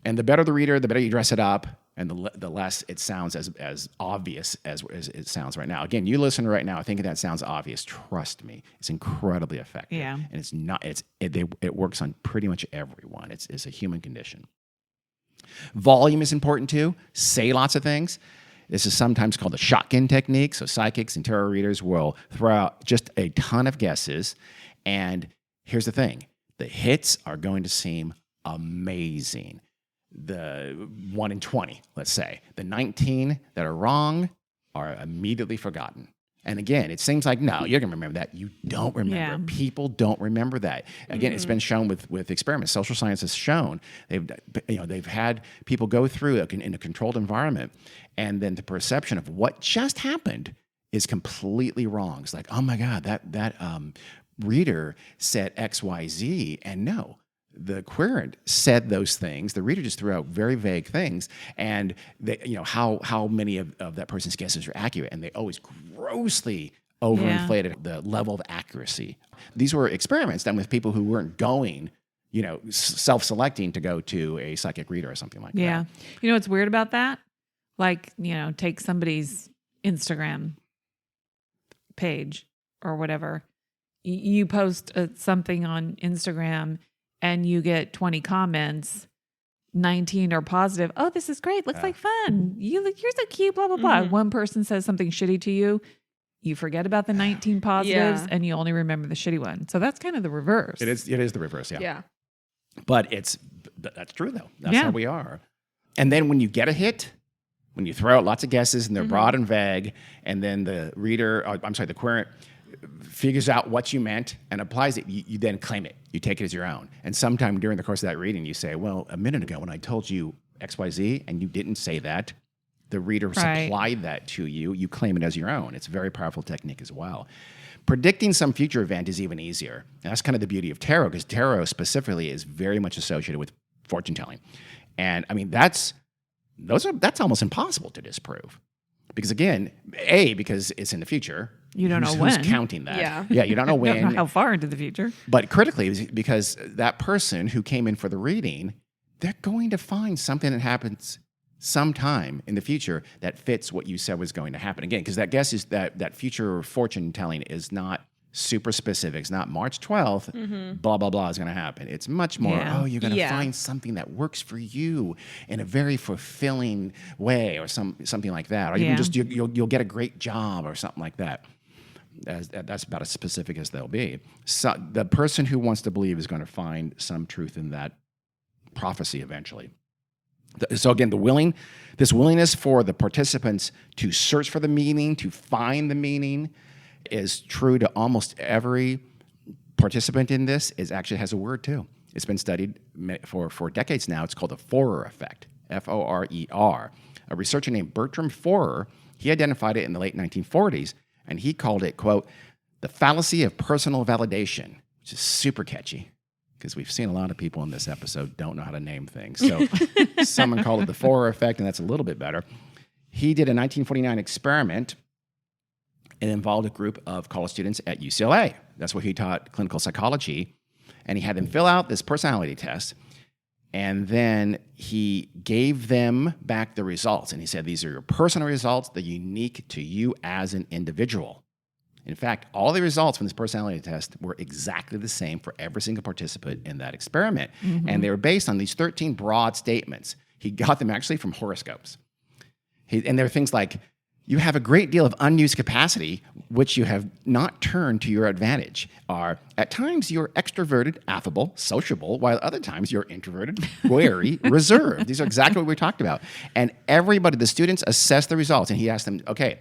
C: And the better the reader, the better you dress it up, and the less it sounds as obvious as it sounds right now. Again, you listen right now thinking that sounds obvious. Trust me, it's incredibly effective.
A: Yeah.
C: And it's not. It works on pretty much everyone. It's a human condition. Volume is important too. Say lots of things. This is sometimes called the shotgun technique. So psychics and tarot readers will throw out just a ton of guesses. And here's the thing. The hits are going to seem amazing. The 1 in 20, let's say. The 19 that are wrong are immediately forgotten. And again, it seems like, no, you're going to remember that. You don't remember.
A: Yeah.
C: People don't remember that. Again, it's been shown with experiments. Social science has shown they've had people go through in a controlled environment, and then the perception of what just happened is completely wrong. It's like, oh my God, that reader said X, Y, Z, and no. The querent said those things. The reader just threw out very vague things, and how many of that person's guesses are accurate, and they always grossly overinflated the level of accuracy. These were experiments done with people who weren't going, self-selecting to go to a psychic reader or something like that.
A: Yeah. You know what's weird about that? Like, take somebody's Instagram page or whatever. You post something on Instagram and you get 20 comments, 19 are positive. Oh, this is great. Looks like fun. You're so cute, blah, blah, blah. One person says something shitty to you. You forget about the 19 positives and you only remember the shitty one. So that's kind of the reverse.
C: It is the reverse, yeah.
B: Yeah.
C: But that's true, though. That's how we are. And then when you get a hit, when you throw out lots of guesses and they're broad and vague, and then the querent figures out what you meant and applies it, you then claim it. You take it as your own. And sometime during the course of that reading, you say, well, a minute ago when I told you X, Y, Z, and you didn't say that, the reader supplied that to you. You claim it as your own. It's a very powerful technique as well. Predicting some future event is even easier. And that's kind of the beauty of tarot, because tarot specifically is very much associated with fortune telling. And I mean, that's almost impossible to disprove. Because again, because it's in the future.
A: You don't know
C: who's
A: when.
C: counting that?
B: Yeah,
C: you don't know when.
A: You don't know how far into the future.
C: But critically, because that person who came in for the reading, they're going to find something that happens sometime in the future that fits what you said was going to happen. Again, because that guess is that future fortune telling is not super specific. It's not March 12th, blah, blah, blah is going to happen. It's much more, you're going to find something that works for you in a very fulfilling way or something like that. Or even just you'll get a great job or something like that. That's about as specific as they'll be. So the person who wants to believe is going to find some truth in that prophecy eventually. So again, this willingness for the participants to search for the meaning, to find the meaning, is true to almost every participant in this. It actually has a word too. It's been studied for decades now. It's called the Forer effect, F-O-R-E-R. A researcher named Bertram Forer, he identified it in the late 1940s, and he called it, quote, the fallacy of personal validation, which is super catchy, because we've seen a lot of people in this episode don't know how to name things. So someone called it the Forer effect, and that's a little bit better. He did a 1949 experiment. It involved a group of college students at UCLA. That's where he taught clinical psychology. And he had them fill out this personality test. And then he gave them back the results. And he said, these are your personal results. They're unique to you as an individual. In fact, all the results from this personality test were exactly the same for every single participant in that experiment. And they were based on these 13 broad statements. He got them actually from horoscopes. And there were things like, you have a great deal of unused capacity, which you have not turned to your advantage. At times, you're extroverted, affable, sociable, while other times you're introverted, wary, reserved. These are exactly what we talked about. And everybody, the students, assessed the results. And he asked them, okay,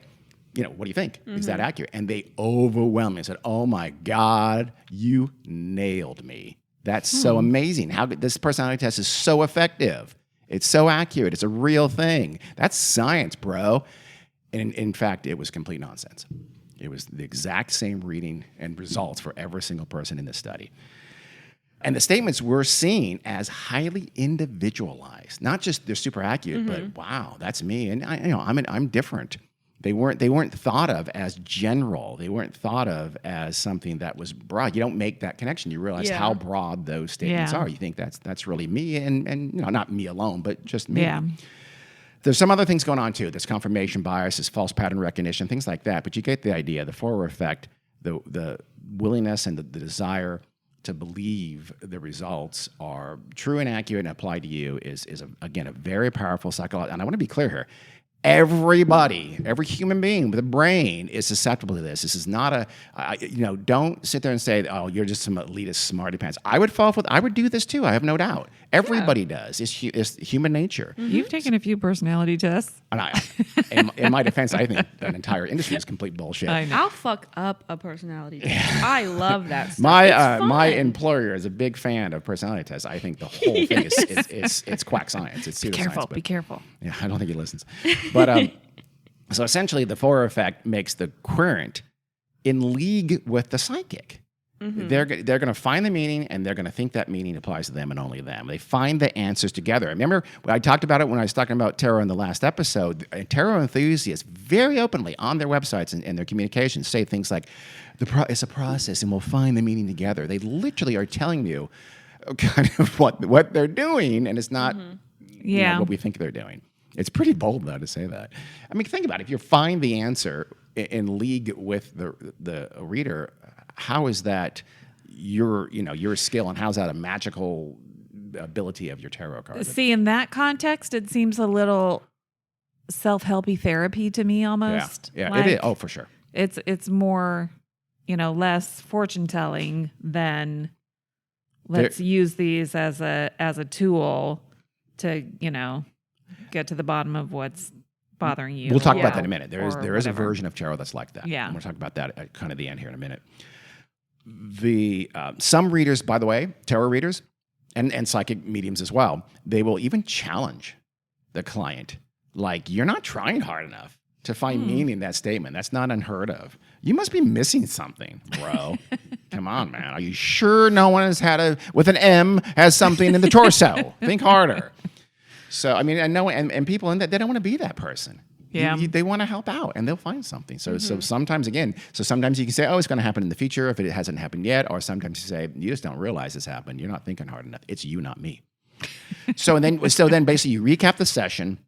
C: what do you think? Is that accurate? And they overwhelmingly said, oh my God, you nailed me. That's so amazing. How this personality test is so effective. It's so accurate. It's a real thing. That's science, bro. And in fact, it was complete nonsense. It was the exact same reading and results for every single person in this study. And the statements were seen as highly individualized. Not just they're super accurate, but wow, that's me. And I'm different. They weren't thought of as general. They weren't thought of as something that was broad. You don't make that connection. You realize how broad those statements are. You think that's really me, and not me alone, but just me.
A: Yeah.
C: There's some other things going on too. There's confirmation bias, there's false pattern recognition, things like that. But you get the idea. The Forer effect, the willingness and the desire to believe the results are true and accurate and apply to you is again a very powerful psychological. And I want to be clear here. Everybody, every human being with a brain is susceptible to this. This is not don't sit there and say, oh, you're just some elitist smarty pants. I would do this too. I have no doubt. Everybody does. It's human nature.
A: You've taken a few personality tests.
C: And in my defense, I think that entire industry is complete bullshit.
A: I know.
B: I'll fuck up a personality test. I love that stuff.
C: My employer is a big fan of personality tests. I think the whole thing is it's quack science. It's pseudoscience.
A: Be careful.
C: Yeah, I don't think he listens. But so essentially, the Forer effect makes the querent in league with the psychic. Mm-hmm. They're going to find the meaning, and they're going to think that meaning applies to them and only them. They find the answers together. Remember, I talked about it when I was talking about tarot in the last episode. Tarot enthusiasts very openly on their websites and their communications say things like, it's a process, and we'll find the meaning together. They literally are telling you kind of what they're doing, and it's not what we think they're doing. It's pretty bold, though, to say that. I mean, think about it. If you find the answer in league with the reader, how is that your skill, and how's that a magical ability of your tarot card?
A: See, in that context, it seems a little self-helpy therapy to me almost.
C: Yeah,
A: like,
C: it is. Oh, for sure.
A: It's more, less fortune telling than let's use these as a tool to, get to the bottom of what's bothering you.
C: We'll talk about that in a minute. There is a
A: whatever.
C: version of tarot that's like that.
A: Yeah.
C: And we'll talk about that at kind of the end here in a minute. Some readers, by the way, tarot readers and psychic mediums as well, they will even challenge the client. Like, you're not trying hard enough to find meaning in that statement. That's not unheard of. You must be missing something, bro. Come on, man. Are you sure no one with an M has something in the torso? Think harder. So, I mean, I know, and people in that, they don't want to be that person.
A: Yeah.
C: They want to help out, and they'll find something. So sometimes you can say, oh, it's going to happen in the future if it hasn't happened yet. Or sometimes you say, you just don't realize this happened. You're not thinking hard enough. It's you, not me. So then basically you recap the session.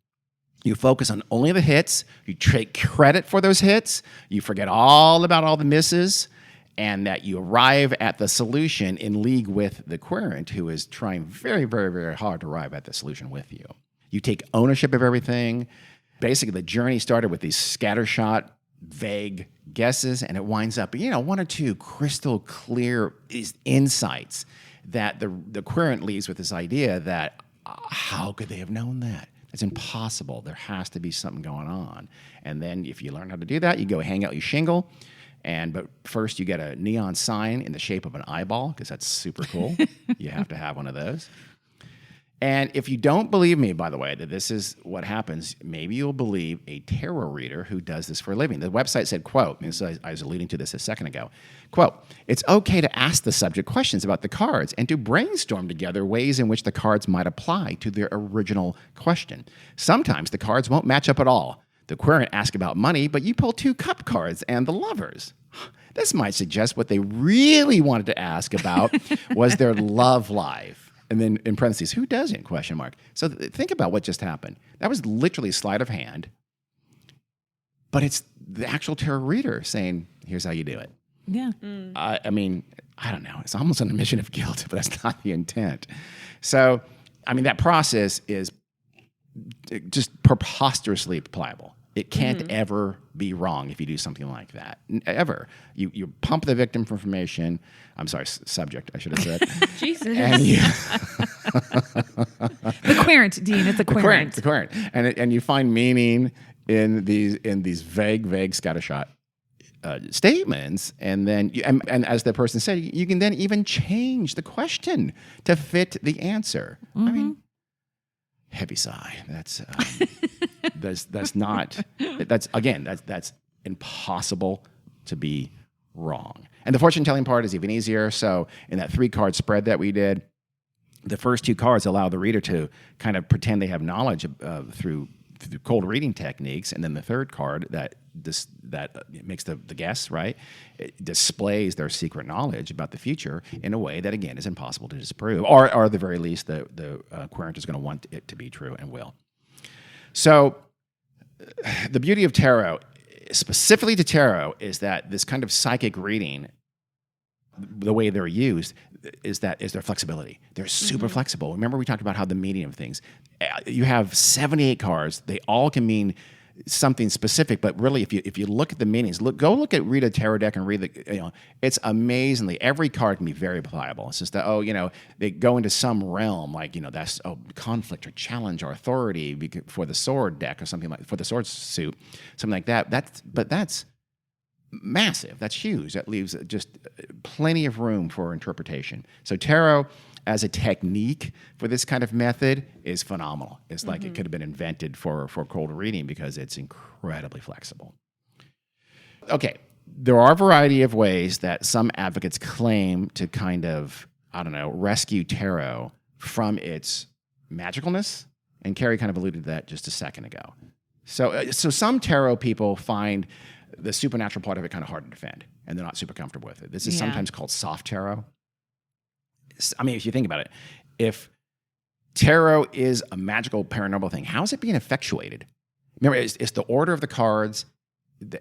C: You focus on only the hits. You take credit for those hits. You forget all about all the misses, and that you arrive at the solution in league with the querent, who is trying very, very, very hard to arrive at the solution with you. You take ownership of everything. Basically, the journey started with these scattershot, vague guesses, and it winds up, one or two crystal clear insights that the querent leaves with this idea that, how could they have known that? It's impossible. There has to be something going on. And then if you learn how to do that, you go hang out your shingle. But first you get a neon sign in the shape of an eyeball, because that's super cool. You have to have one of those. And if you don't believe me, by the way, that this is what happens, maybe you'll believe a tarot reader who does this for a living. The website said, quote, and so I was alluding to this a second ago, quote, it's okay to ask the subject questions about the cards and to brainstorm together ways in which the cards might apply to their original question. Sometimes the cards won't match up at all. The querent asks about money, but you pull 2 cup cards and the lovers. This might suggest what they really wanted to ask about was their love life. And then in parentheses, who doesn't? ? So think about what just happened. That was literally a sleight of hand, but it's the actual tarot reader saying, here's how you do it.
A: Yeah.
C: I mean, I don't know. It's almost an admission of guilt, but that's not the intent. So, I mean, that process is just preposterously pliable. It can't ever be wrong if you do something like that. Ever. You pump the victim for information. I'm sorry, subject, I should have said.
B: Jesus.
C: And
A: The querent, Dean. It's a querent.
C: The querent. And you find meaning in these vague scattershot statements. And then, and as the person said, you can then even change the question to fit the answer. I mean, heavy sigh. That's impossible to be wrong. And the fortune telling part is even easier. So in that 3-card spread that we did, the first 2 cards allow the reader to kind of pretend they have knowledge through through cold reading techniques, and then the third card that makes the guess, right? It displays their secret knowledge about the future in a way that, again, is impossible to disprove, or at the very least, the querent is going to want it to be true and will. So the beauty of tarot, specifically to tarot, is that this kind of psychic reading, the way they're used, is their flexibility. They're super flexible. Remember we talked about how the meaning of things. You have 78 cards. They all can mean something specific, but really, if you look at the meanings, read a tarot deck and read it's amazingly, every card can be very pliable. It's just that they go into some realm like that's conflict or challenge or authority for the sword deck or something like for the sword suit, something like that. That's massive. That's huge. That leaves just plenty of room for interpretation. So tarot as a technique for this kind of method is phenomenal. It's like it could have been invented for cold reading because it's incredibly flexible. Okay, there are a variety of ways that some advocates claim to kind of, rescue tarot from its magicalness, and Carrie kind of alluded to that just a second ago. So some tarot people find the supernatural part of it kind of hard to defend, and they're not super comfortable with it. This is sometimes called soft tarot. I mean, if you think about it, if tarot is a magical paranormal thing, how is it being effectuated? Remember, it's the order of the cards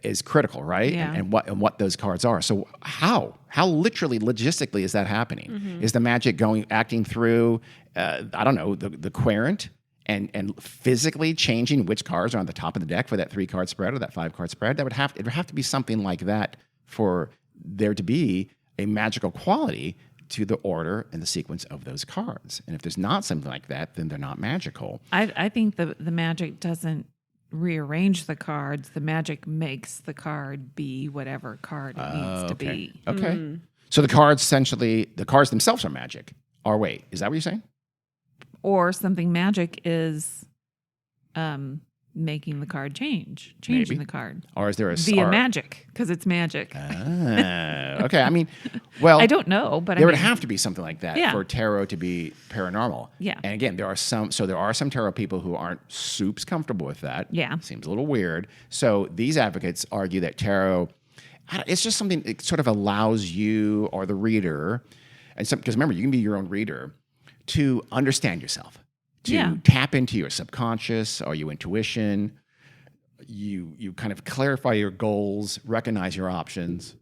C: is critical, right?
A: Yeah.
C: And what those cards are. So how literally, logistically is that happening? Is the magic acting through, the querent and physically changing which cards are on the top of the deck for that 3-card spread or that 5-card spread? It would have to be something like that for there to be a magical quality to the order and the sequence of those cards. And if there's not something like that, then they're not magical.
A: I think the magic doesn't rearrange the cards. The magic makes the card be whatever card it needs to be.
C: Okay. So the cards themselves are magic. Or wait, is that what you're saying?
A: Or something magic is making the card changing
C: Maybe.
A: the card.
C: Or is there
A: via magic, because it's magic.
C: Okay. I mean, well,
A: I don't know, but
C: there would have to be something like that
A: Yeah.
C: for tarot to be paranormal.
A: Yeah.
C: And again, there are some tarot people who aren't soups comfortable with that.
A: Yeah.
C: Seems a little weird. So these advocates argue that tarot, it's just something that sort of allows you or the reader, because remember, you can be your own reader, to understand yourself, to tap into your subconscious or your intuition. You kind of clarify your goals, recognize your options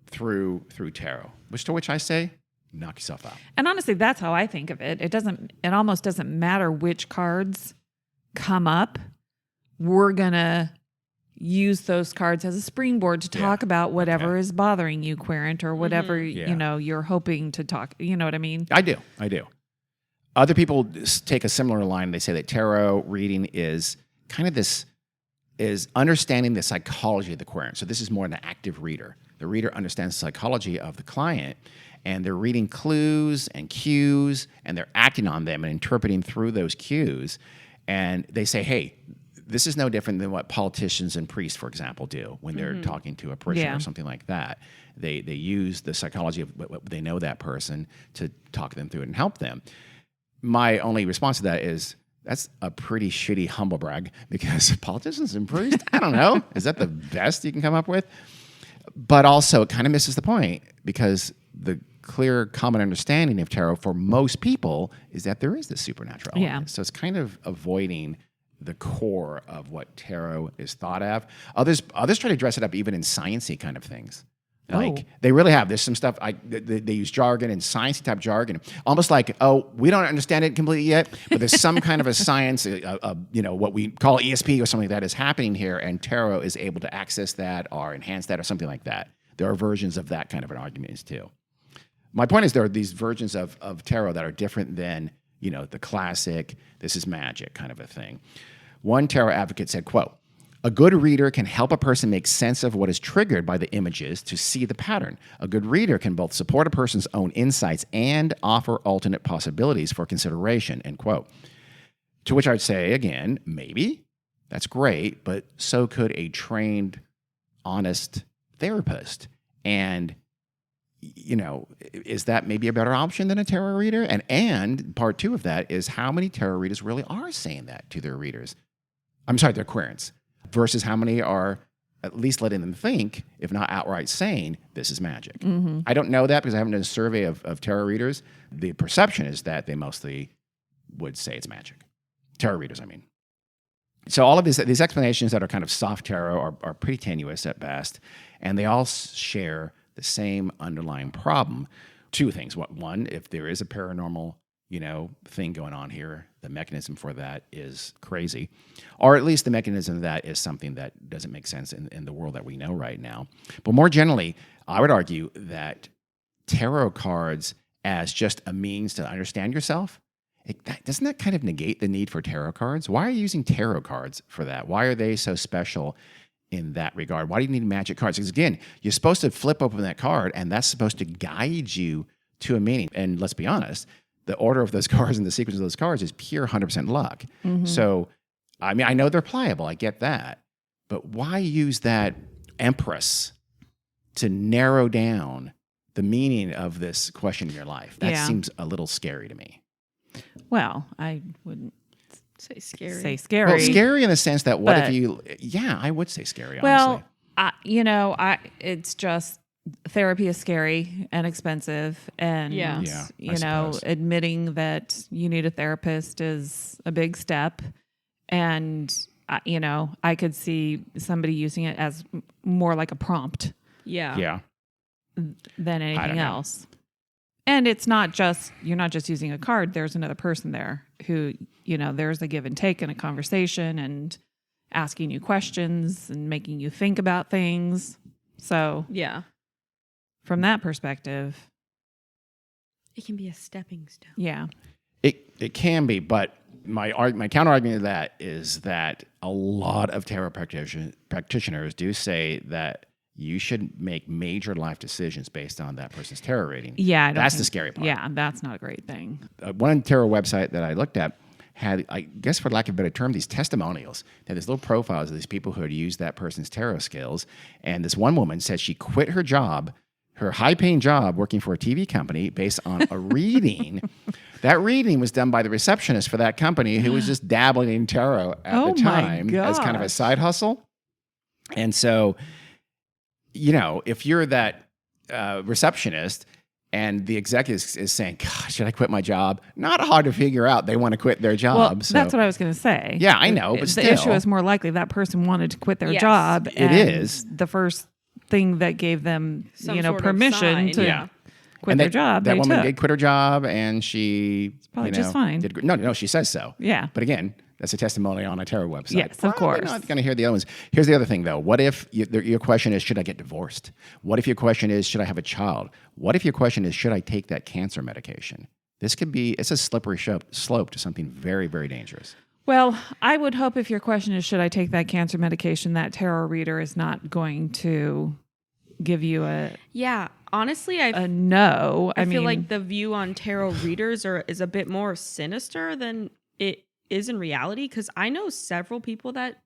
C: through tarot. Which I say, knock yourself out.
A: And honestly, that's how I think of it. It almost doesn't matter which cards come up. We're gonna use those cards as a springboard to talk about whatever is bothering you, querent, or whatever you're hoping to talk. You know what I mean?
C: I do. Other people take a similar line. They say that tarot reading is kind of is understanding the psychology of the querent. So this is more an active reader. The reader understands the psychology of the client, and they're reading clues and cues, and they're acting on them and interpreting through those cues. And they say, hey, this is no different than what politicians and priests, for example, do when they're talking to a parishioner or something like that. They use the psychology of what they know that person to talk them through it and help them. My only response to that is, that's a pretty shitty humble brag, because politicians and priests, I don't know, is that the best you can come up with? But also, it kind of misses the point, because the clear common understanding of tarot for most people is that there is this supernatural element. So it's kind of avoiding the core of what tarot is thought of. Others try to dress it up even in sciencey kind of things. Like they really have. There's some stuff they use jargon and sciencey type jargon, almost like, we don't understand it completely yet, but there's some kind of a science, what we call ESP or something like that is happening here, and tarot is able to access that or enhance that or something like that. There are versions of that kind of an argument too. My point is, there are these versions of tarot that are different than the classic, this is magic kind of a thing. One tarot advocate said, quote, "A good reader can help a person make sense of what is triggered by the images to see the pattern. A good reader can both support a person's own insights and offer alternate possibilities for consideration," end quote. To which I'd say, again, maybe. That's great, but so could a trained, honest therapist. And, is that maybe a better option than a tarot reader? And part two of that is, how many tarot readers really are saying that to their readers? I'm sorry, their querents, versus how many are at least letting them think, if not outright saying, this is magic. I don't know that because I haven't done a survey of tarot readers. The perception is that they mostly would say it's magic. Tarot readers, I mean. So all of these explanations that are kind of soft tarot are pretty tenuous at best, and they all share the same underlying problem. Two things. One, if there is a paranormal thing going on here, the mechanism for that is crazy, or at least the mechanism of that is something that doesn't make sense in the world that we know right now. But more generally, I would argue that tarot cards as just a means to understand yourself, doesn't that kind of negate the need for tarot cards? Why are you using tarot cards for that? Why are they so special in that regard? Why do you need magic cards? Because again, you're supposed to flip open that card, and that's supposed to guide you to a meaning. And let's be honest, the order of those cards and the sequence of those cards is pure 100% luck. So, I mean, I know they're pliable. I get that. But why use that Empress to narrow down the meaning of this question in your life? That seems a little scary to me.
A: Well, I wouldn't
B: Say scary.
A: say scary.
C: Well, scary in the sense that what if you... Yeah, I would say scary, honestly.
A: Well, it's just... Therapy is scary and expensive, and admitting that you need a therapist is a big step. And I could see somebody using it as more like a prompt,
B: Yeah.
A: than anything else. And it's not just you're not just using a card. There's another person there who there's a give and take in a conversation and asking you questions and making you think about things. So
B: Yeah.
A: from that perspective,
B: It can be a stepping stone.
A: yeah.
C: It can be, but my counter argument to that is that a lot of tarot practitioners do say that you should make major life decisions based on that person's tarot rating.
A: Yeah,
C: that's the scary part.
A: Yeah, that's not a great thing.
C: One tarot website that I looked at had, I guess for lack of a better term, these testimonials. They had these little profiles of these people who had used that person's tarot skills. And this one woman said she quit her job, her high-paying job working for a TV company, based on a reading. That reading was done by the receptionist for that company who was just dabbling in tarot at the time as kind of a side hustle. And so, if you're that receptionist and the executive is saying, God, should I quit my job? Not hard to figure out. They want to quit their job.
A: Well,
C: so.
A: that's what I was going to say.
C: Yeah, I know, but
A: the
C: still.
A: issue is more likely that person wanted to quit their
B: Yes.
A: job.
C: It
A: and
C: is.
A: the first thing that gave them,
B: Some sort of
A: permission
B: sign.
A: to
C: Yeah.
A: quit their job.
C: That
A: they
C: woman
A: took.
C: did quit her job, and she
A: probably just fine.
C: No, she says so.
A: Yeah.
C: But again, that's a testimony on a tarot website.
A: Yes, of
C: Probably
A: course.
C: not going to hear the other ones. Here's the other thing, though. What if your question is, should I get divorced? What if your question is, should I have a child? What if your question is, should I take that cancer medication? It's a slippery slope to something very, very dangerous.
A: Well, I would hope if your question is, should I take that cancer medication, that tarot reader is not going to give you a
B: Honestly,
A: a no.
B: I feel like the view on tarot readers is a bit more sinister than it is in reality, because I know several people that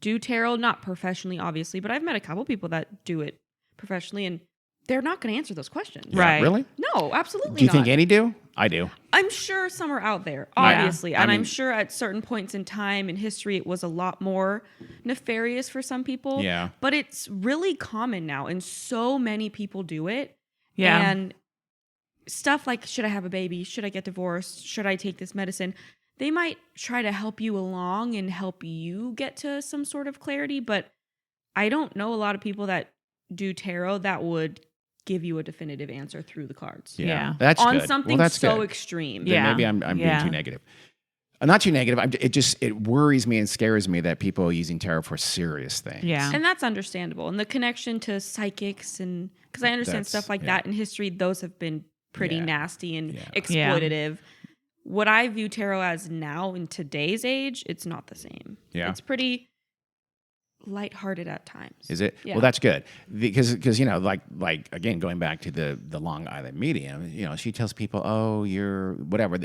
B: do tarot, not professionally, obviously, but I've met a couple people that do it professionally, and they're not going to answer those questions.
C: Yeah,
A: Right.
C: really?
B: No, absolutely not.
C: Do you think any do? I do.
B: I'm sure some are out there,
A: Yeah.
B: obviously.
C: I
B: And
C: mean-
B: I'm sure at certain points in time in history, it was a lot more nefarious for some people.
C: Yeah.
B: But it's really common now, and so many people do it.
A: Yeah.
B: And stuff like, should I have a baby? Should I get divorced? Should I take this medicine? They might try to help you along and help you get to some sort of clarity. But I don't know a lot of people that do tarot that would give you a definitive answer through the cards.
A: Yeah.
C: That's
B: On
C: good.
B: something
C: well, that's
B: so
C: good.
B: extreme.
C: Then
A: Yeah.
C: maybe I'm being
A: Yeah.
C: too negative. I'm not too negative. It worries me and scares me that people are using tarot for serious things.
A: Yeah.
B: And that's understandable. And the connection to psychics, and because I understand
C: That's-
B: stuff like
C: yeah.
B: that in history, those have been pretty
C: Yeah.
B: nasty and
C: Yeah.
B: exploitative. What I view tarot as now in today's age, it's not the same.
C: Yeah.
B: It's pretty lighthearted at times.
C: Is it?
B: Yeah.
C: Well, that's good because like again, going back to the Long Island medium, she tells people, oh, you're whatever.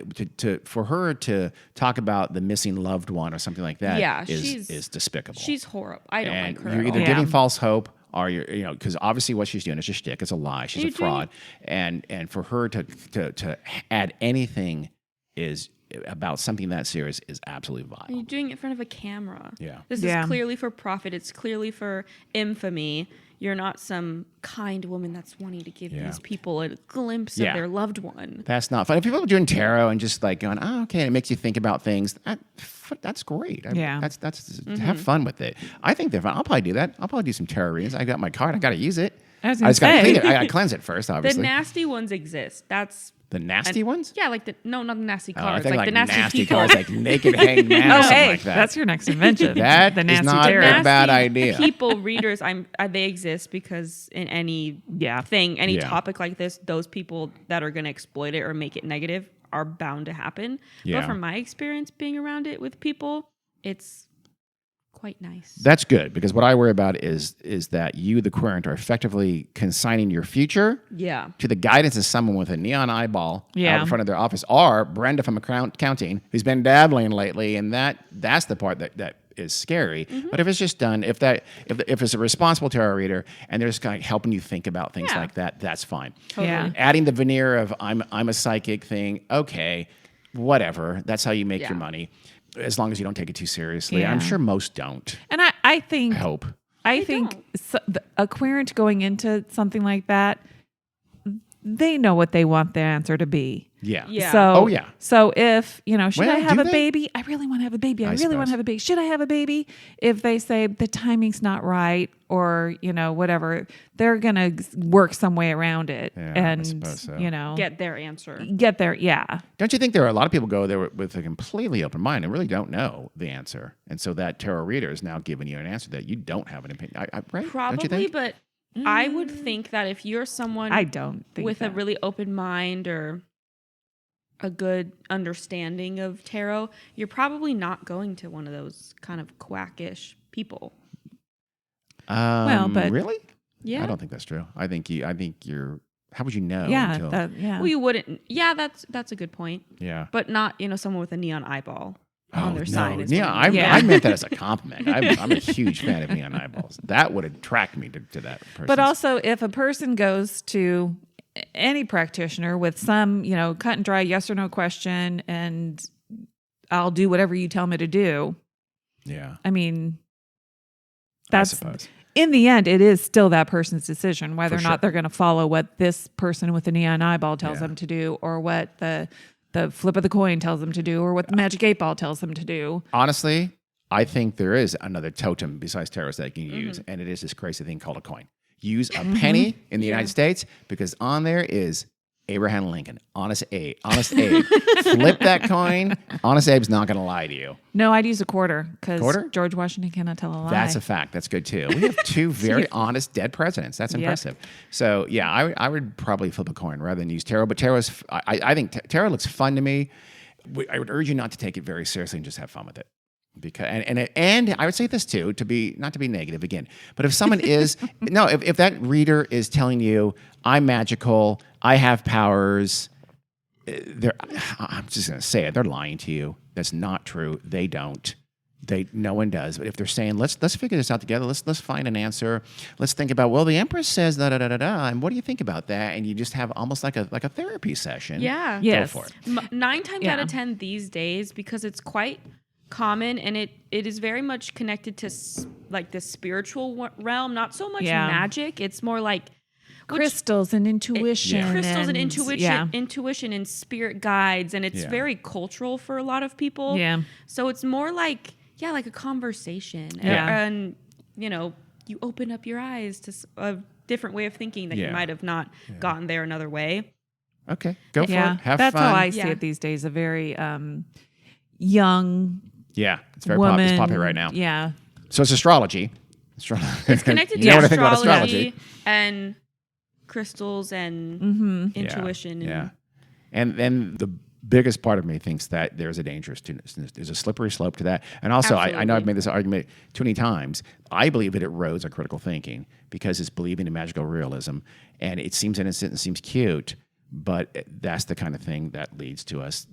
C: For her to talk about the missing loved one or something like that,
B: Yeah,
C: is despicable.
B: She's horrible. I don't
C: and
B: like her.
C: you're
B: at
C: either
B: all.
A: Yeah.
C: giving false hope or you're because obviously what she's doing is a shtick. It's a lie. She's
B: You
C: a
B: do.
C: fraud, and for her to add anything is about something that serious is absolutely
B: And
C: vile.
B: you're doing it in front of a camera.
C: Yeah.
B: This
A: Yeah.
B: is clearly for profit. It's clearly for infamy. You're not some kind woman that's wanting to give
C: Yeah.
B: these people a glimpse
C: Yeah.
B: of their loved one.
C: That's not fun. If people are doing tarot and just like going, oh, okay, and it makes you think about things, that's great.
A: Yeah.
C: That's have fun with it. I think they're fun. I'll probably do that. I'll probably do some tarot readings. I got my card. I got to use it.
A: I was
C: I
A: gonna
C: just got to
A: say.
C: clean it. I got to cleanse it first,
B: The
C: obviously.
B: nasty ones exist. That's
C: The nasty ones?
B: yeah, like not the nasty
C: Oh, I
B: cards,
C: think
B: like the nasty people.
C: cards, like naked hanged man
A: Oh,
C: or something
A: hey,
C: like that.
A: that's your next invention.
C: That
A: the
C: is
A: nasty
C: not
A: tarot.
C: a bad idea.
B: People, readers, they exist because in any
A: Yeah.
B: thing, any
C: Yeah.
B: topic like this, those people that are going to exploit it or make it negative are bound to happen.
C: Yeah.
B: But from my experience being around it with people, it's quite nice.
C: That's good, because what I worry about is that you, the querent, are effectively consigning your future
B: yeah.
C: to the guidance of someone with a neon eyeball out
A: Yeah.
C: in front of their office, or Brenda from accounting, who's been dabbling lately, and that's the part that is scary.
B: Mm-hmm.
C: But if it's just done, if it's a responsible tarot reader and they're just kind of helping you think about things
B: Yeah.
C: like that, that's fine.
B: Totally.
A: Yeah.
C: Adding the veneer of I'm a psychic thing, okay, whatever. That's how you make
B: Yeah.
C: your money, as long as you don't take it too seriously.
A: Yeah.
C: I'm sure most don't.
A: And I think
C: I hope.
A: I
B: They
A: think
B: don't.
A: a querent going into something like that, they know what they want the answer to be.
C: Yeah.
B: Yeah.
A: So,
C: Oh, yeah.
A: So if, should
C: Well,
A: I have
C: do
A: a
C: they?
A: baby? I really want to have a baby. I really want
C: suppose.
A: to have a baby. Should I have a baby? If they say the timing's not right or, whatever, they're going to work some way around it
C: Yeah, I
A: and,
C: suppose so.
B: Get their answer.
A: get there. Yeah.
C: Don't you think there are a lot of people go there with a completely open mind and really don't know the answer? And so that tarot reader is now giving you an answer that you don't have an opinion. Right? Don't you
B: Probably,
C: think?
B: but I would think that if you're someone
A: I don't think
B: with a
A: that.
B: really open mind or a good understanding of tarot, you're probably not going to one of those kind of quackish people.
A: but-
C: really?
B: Yeah.
C: I don't think that's true. I think you're. How would you know?
A: Yeah.
C: until-
B: Well, you wouldn't. Yeah, that's a good point.
C: yeah.
B: But not, someone with a neon eyeball on their side. Is
C: Yeah,
B: what I mean.
C: I meant that as a compliment. I'm a huge fan of neon eyeballs. That would attract me to that person.
A: But also, if a person goes to any practitioner with some, cut and dry yes or no question, and I'll do whatever you tell me to do.
C: yeah,
A: I mean,
C: I
A: that's
C: suppose.
A: in the end, it is still that person's decision whether
C: For
A: or
C: sure.
A: not they're going to follow what this person with the neon eyeball tells
C: Yeah.
A: them to do, or what the flip of the coin tells them to do, or what the magic 8-ball tells them to do.
C: Honestly, I think there is another totem besides tarots that you can use,
B: Mm-hmm.
C: and it is this crazy thing called a coin. Use a penny in the United States, because on there is Abraham Lincoln, Honest Abe. Flip that coin. Honest Abe's not going to lie to you.
A: No, I'd use a quarter because
C: Quarter?
A: George Washington cannot tell a lie.
C: That's a fact. That's good too. We have two very honest dead presidents. That's impressive. So yeah, I would probably flip a coin rather than use tarot. But tarot is, I think tarot looks fun to me. I would urge you not to take it very seriously and just have fun with it. Because and I would say this too, not to be negative again, but if someone is if that reader is telling you I'm magical, I have powers, I'm just gonna say it, they're lying to you. That's not true. They don't. No one does. But if they're saying let's figure this out together, let's find an answer. Let's think about, well, the Empress says da da da da da, and what do you think about that? And you just have almost like a therapy session.
B: Yeah.
A: Yes.
C: Go for it.
B: 9 times out
A: Yeah.
B: of 10 these days, because it's quite common and it is very much connected to like the spiritual realm, not so much
A: Yeah.
B: magic. It's more like
A: crystals and intuition.
B: crystals and intuition,
A: Yeah.
B: intuition and spirit guides, and it's
C: Yeah.
B: very cultural for a lot of people.
A: Yeah.
B: So it's more like like a conversation,
A: Yeah.
B: and you open up your eyes to a different way of thinking that
C: Yeah.
B: you might have not gotten there another way.
C: Okay, go for
A: Yeah.
C: it. Have
A: That's
C: fun.
A: how I see
B: Yeah.
A: it these days. A very young
C: Yeah, it's very
A: woman.
C: it's popular right now.
A: Yeah.
C: So it's astrology. It's
B: Connected
C: you know
B: to
C: what I think about
B: astrology,
C: astrology.
B: and crystals and
A: Mm-hmm.
B: intuition.
C: Yeah. And then the biggest part of me thinks that there's a dangerous there's a slippery slope to that. And also, I know I've
B: Absolutely.
C: made this argument too many times. I believe it erodes our critical thinking because it's believing in magical realism, and it seems innocent and seems cute, but that's the kind of thing that leads to us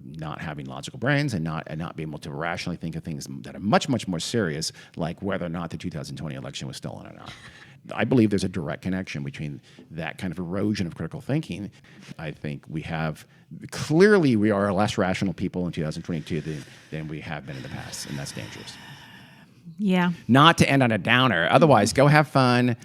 C: not having logical brains and not being able to rationally think of things that are much, much more serious, like whether or not the 2020 election was stolen or not. I believe there's a direct connection between that kind of erosion of critical thinking. I think we are less rational people in 2022 than we have been in the past, and that's dangerous.
A: Yeah.
C: Not to end on a downer. Otherwise, go have fun.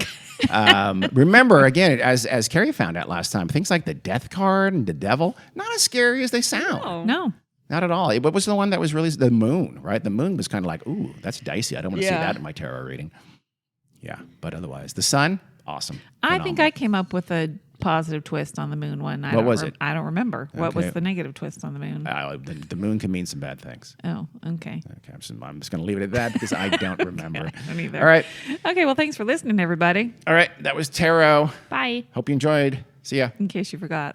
C: Remember, again, as Carrie found out last time, things like the death card and the devil, not as scary as they sound.
A: No.
C: Not at all. What was the one that was released? The moon, right? The moon was kind of like, ooh, that's dicey. I don't want to see that in my tarot reading. Yeah, but otherwise, the sun, awesome.
A: I think I came up with a positive twist on the moon one.
C: What was it?
A: I don't remember. What
C: Okay.
A: was the negative twist on the moon?
C: The moon can mean some bad things.
A: Oh, okay.
C: Okay, I'm just going to leave it at that because I don't remember.
A: I don't either.
C: All right.
A: Okay, well, thanks for listening, everybody.
C: All right. That was tarot.
B: Bye.
C: Hope you enjoyed. See ya.
A: In case you forgot.